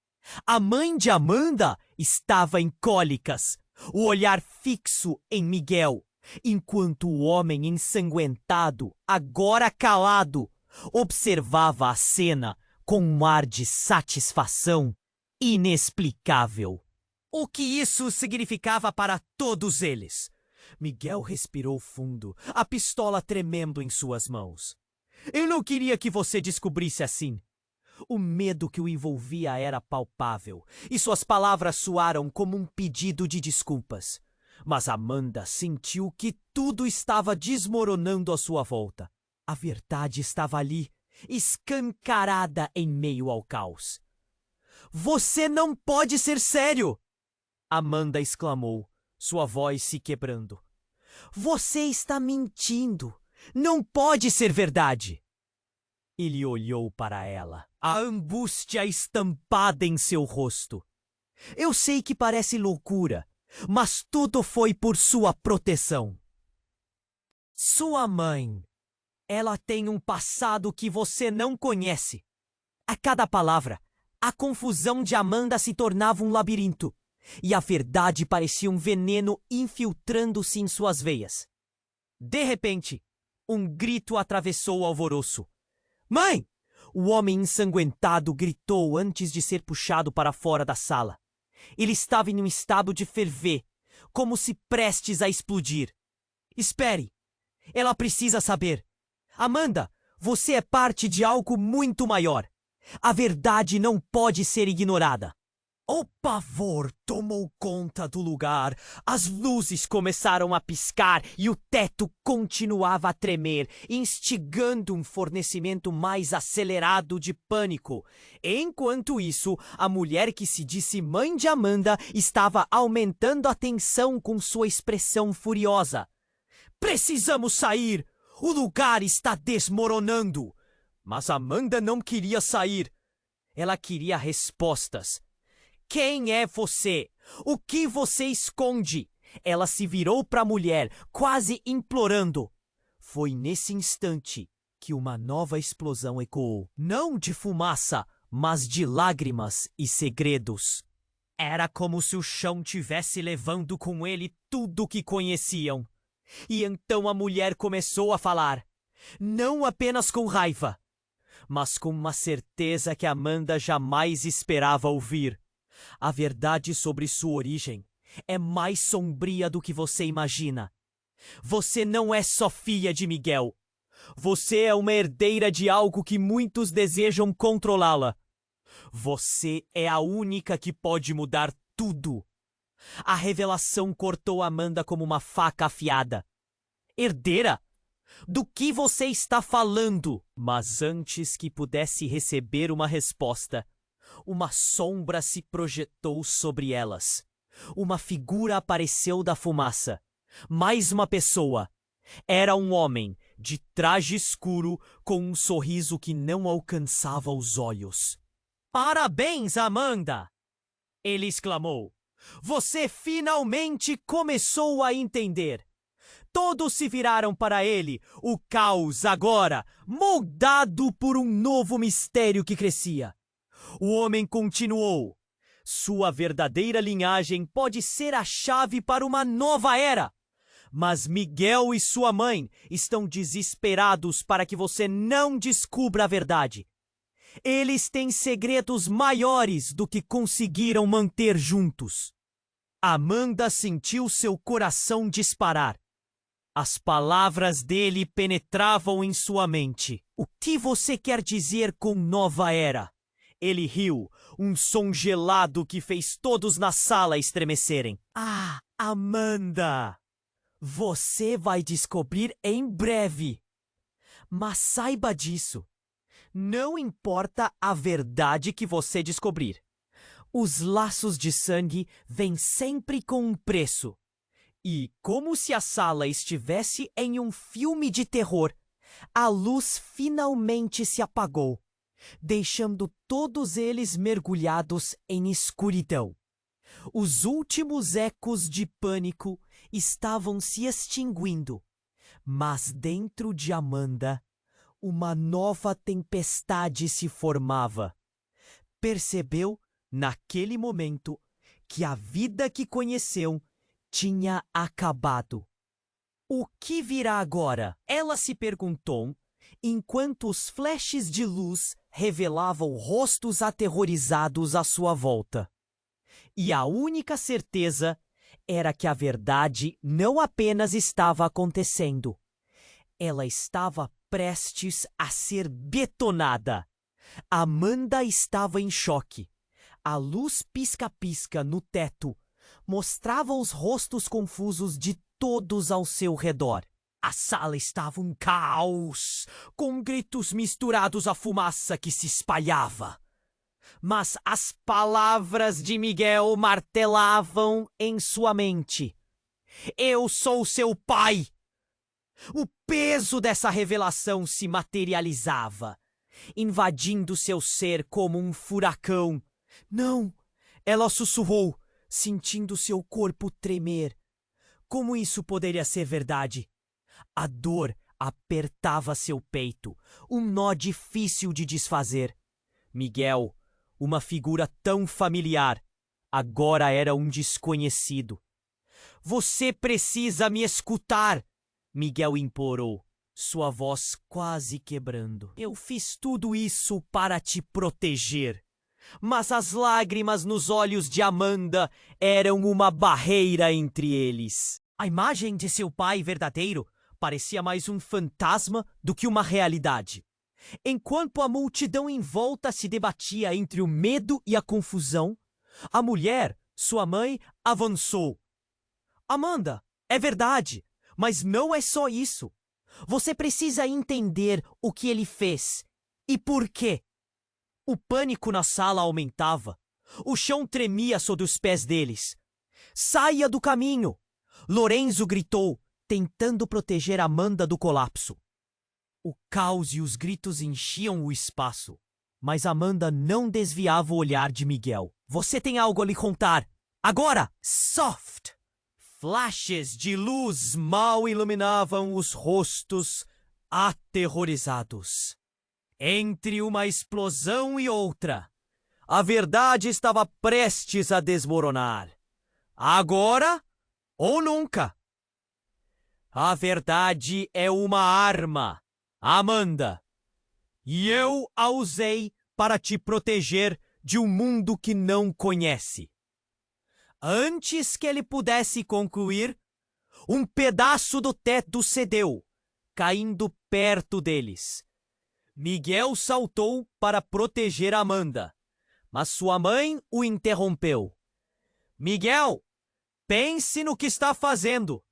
A mãe de Amanda estava em cólicas, o olhar fixo em Miguel, enquanto o homem ensanguentado, agora calado, observava a cena com um ar de satisfação inexplicável. O que isso significava para todos eles? Miguel respirou fundo, a pistola tremendo em suas mãos. Eu não queria que você descobrisse assim. O medo que o envolvia era palpável, e suas palavras soaram como um pedido de desculpas. Mas Amanda sentiu que tudo estava desmoronando à sua volta. A verdade estava ali, escancarada em meio ao caos. Você não pode ser sério! Amanda exclamou, sua voz se quebrando. Você está mentindo! Não pode ser verdade! Ele olhou para ela, a angústia estampada em seu rosto. Eu sei que parece loucura, mas tudo foi por sua proteção. Sua mãe, ela tem um passado que você não conhece. A cada palavra, a confusão de Amanda se tornava um labirinto, e a verdade parecia um veneno infiltrando-se em suas veias. De repente, um grito atravessou o alvoroço. Mãe! O homem ensanguentado gritou antes de ser puxado para fora da sala. Ele estava em um estado de ferver, como se prestes a explodir. Espere! Ela precisa saber. Amanda, você é parte de algo muito maior. A verdade não pode ser ignorada. O pavor tomou conta do lugar. As luzes começaram a piscar e o teto continuava a tremer, instigando um fornecimento mais acelerado de pânico. Enquanto isso, a mulher que se disse mãe de Amanda estava aumentando a tensão com sua expressão furiosa. Precisamos sair! O lugar está desmoronando! Mas Amanda não queria sair. Ela queria respostas. Quem é você? O que você esconde? Ela se virou para a mulher, quase implorando. Foi nesse instante que uma nova explosão ecoou. Não de fumaça, mas de lágrimas e segredos. Era como se o chão tivesse levando com ele tudo o que conheciam. E então a mulher começou a falar. Não apenas com raiva, mas com uma certeza que Amanda jamais esperava ouvir. A verdade sobre sua origem é mais sombria do que você imagina. Você não é só filha de Miguel. Você é uma herdeira de algo que muitos desejam controlá-la. Você é a única que pode mudar tudo. A revelação cortou Amanda como uma faca afiada. Herdeira? Do que você está falando? Mas antes que pudesse receber uma resposta, uma sombra se projetou sobre elas. Uma figura apareceu da fumaça. Mais uma pessoa. Era um homem, de traje escuro, com um sorriso que não alcançava os olhos. Parabéns, Amanda! Ele exclamou. Você finalmente começou a entender. Todos se viraram para ele, o caos agora, moldado por um novo mistério que crescia. O homem continuou. Sua verdadeira linhagem pode ser a chave para uma nova era. Mas Miguel e sua mãe estão desesperados para que você não descubra a verdade. Eles têm segredos maiores do que conseguiram manter juntos. Amanda sentiu seu coração disparar. As palavras dele penetravam em sua mente. O que você quer dizer com nova era? Ele riu, um som gelado que fez todos na sala estremecerem. Ah, Amanda! Você vai descobrir em breve. Mas saiba disso. Não importa a verdade que você descobrir. Os laços de sangue vêm sempre com um preço. E, como se a sala estivesse em um filme de terror, a luz finalmente se apagou, deixando todos eles mergulhados em escuridão. Os últimos ecos de pânico estavam se extinguindo, mas dentro de Amanda, uma nova tempestade se formava. Percebeu, naquele momento, que a vida que conheceu tinha acabado. O que virá agora? Ela se perguntou, enquanto os flashes de luz revelavam rostos aterrorizados à sua volta. E a única certeza era que a verdade não apenas estava acontecendo. Ela estava prestes a ser detonada. Amanda estava em choque. A luz pisca-pisca no teto mostrava os rostos confusos de todos ao seu redor. A sala estava um caos, com gritos misturados à fumaça que se espalhava. Mas as palavras de Miguel martelavam em sua mente. Eu sou seu pai! O peso dessa revelação se materializava, invadindo seu ser como um furacão. Não! Ela sussurrou, sentindo seu corpo tremer. Como isso poderia ser verdade? A dor apertava seu peito, um nó difícil de desfazer. Miguel, uma figura tão familiar, agora era um desconhecido. Você precisa me escutar, Miguel implorou, sua voz quase quebrando. Eu fiz tudo isso para te proteger. Mas as lágrimas nos olhos de Amanda eram uma barreira entre eles. A imagem de seu pai verdadeiro parecia mais um fantasma do que uma realidade. Enquanto a multidão em volta se debatia entre o medo e a confusão, a mulher, sua mãe, avançou. Amanda, é verdade, mas não é só isso. Você precisa entender o que ele fez e por quê. O pânico na sala aumentava. O chão tremia sob os pés deles. Saia do caminho! Lorenzo gritou, tentando proteger Amanda do colapso. O caos e os gritos enchiam o espaço, mas Amanda não desviava o olhar de Miguel. Você tem algo a lhe contar. Agora! Soft! Flashes de luz mal iluminavam os rostos aterrorizados. Entre uma explosão e outra, a verdade estava prestes a desmoronar. Agora ou nunca. A verdade é uma arma, Amanda, e eu a usei para te proteger de um mundo que não conhece. Antes que ele pudesse concluir, um pedaço do teto cedeu, caindo perto deles. Miguel saltou para proteger Amanda, mas sua mãe o interrompeu. Miguel, pense no que está fazendo.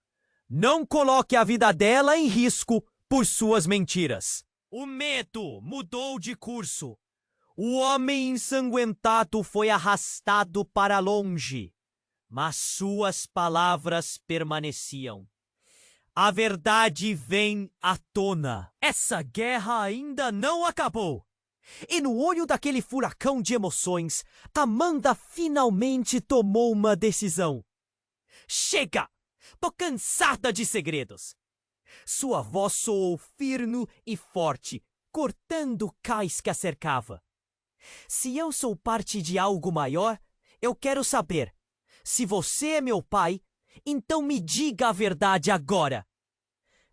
Não coloque a vida dela em risco por suas mentiras. O medo mudou de curso. O homem ensanguentado foi arrastado para longe, mas suas palavras permaneciam. A verdade vem à tona. Essa guerra ainda não acabou. E no olho daquele furacão de emoções, Amanda finalmente tomou uma decisão. Chega! Tô cansada de segredos. Sua voz soou firme e forte, cortando o cais que a cercava. Se eu sou parte de algo maior, eu quero saber. Se você é meu pai, então me diga a verdade agora.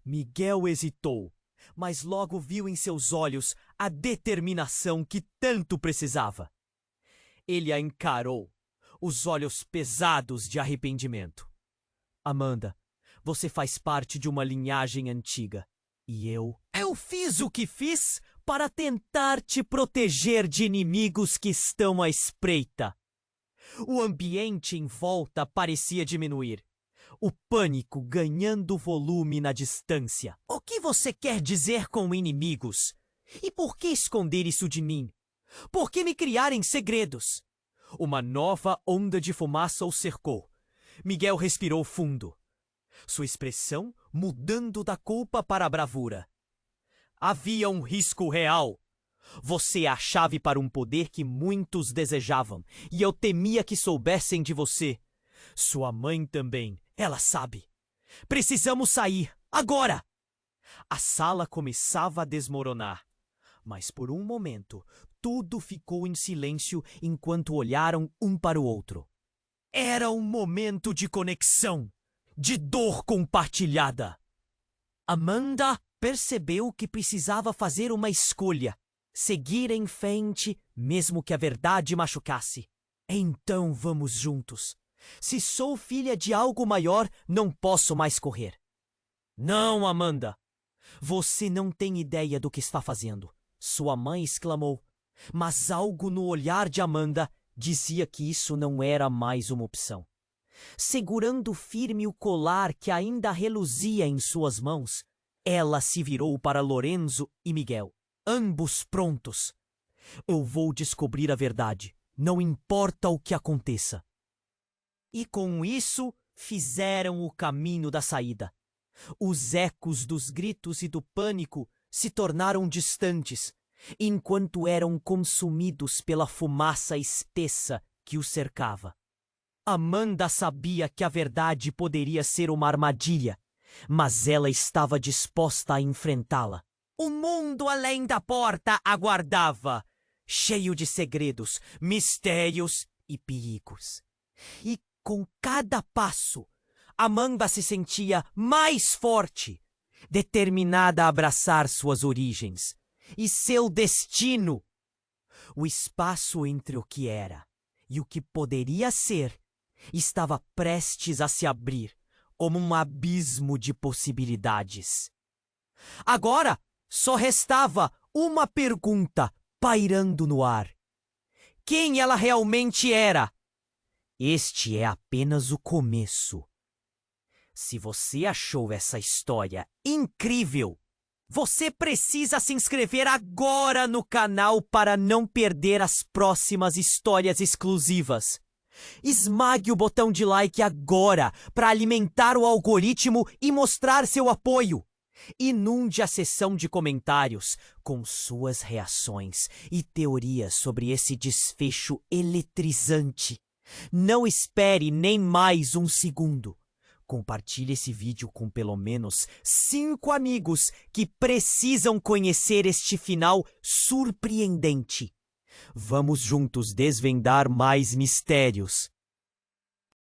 Miguel hesitou, mas logo viu em seus olhos a determinação que tanto precisava. Ele a encarou, os olhos pesados de arrependimento. Amanda, você faz parte de uma linhagem antiga. E eu fiz o que fiz para tentar te proteger de inimigos que estão à espreita. O ambiente em volta parecia diminuir. O pânico ganhando volume na distância. O que você quer dizer com inimigos? E por que esconder isso de mim? Por que me criar em segredos? Uma nova onda de fumaça o cercou. Miguel respirou fundo. Sua expressão mudando da culpa para a bravura. Havia um risco real. Você é a chave para um poder que muitos desejavam, e eu temia que soubessem de você. Sua mãe também, ela sabe. Precisamos sair, agora! A sala começava a desmoronar, mas por um momento tudo ficou em silêncio enquanto olharam um para o outro. Era um momento de conexão, de dor compartilhada. Amanda percebeu que precisava fazer uma escolha, seguir em frente, mesmo que a verdade machucasse. Então vamos juntos. Se sou filha de algo maior, não posso mais correr. Não, Amanda. Você não tem ideia do que está fazendo, sua mãe exclamou. Mas algo no olhar de Amanda dizia que isso não era mais uma opção. Segurando firme o colar que ainda reluzia em suas mãos, ela se virou para Lorenzo e Miguel, ambos prontos. Eu vou descobrir a verdade, não importa o que aconteça. E com isso fizeram o caminho da saída. Os ecos dos gritos e do pânico se tornaram distantes, enquanto eram consumidos pela fumaça espessa que os cercava. Amanda sabia que a verdade poderia ser uma armadilha, mas ela estava disposta a enfrentá-la. O mundo além da porta aguardava, cheio de segredos, mistérios e perigos. E com cada passo, Amanda se sentia mais forte, determinada a abraçar suas origens e seu destino. O espaço entre o que era e o que poderia ser estava prestes a se abrir como um abismo de possibilidades. Agora só restava uma pergunta pairando no ar. Quem ela realmente era? Este é apenas o começo. Se você achou essa história incrível, você precisa se inscrever agora no canal para não perder as próximas histórias exclusivas. Esmague o botão de like agora para alimentar o algoritmo e mostrar seu apoio. Inunde a seção de comentários com suas reações e teorias sobre esse desfecho eletrizante. Não espere nem mais um segundo. Compartilhe esse vídeo com pelo menos 5 amigos que precisam conhecer este final surpreendente. Vamos juntos desvendar mais mistérios.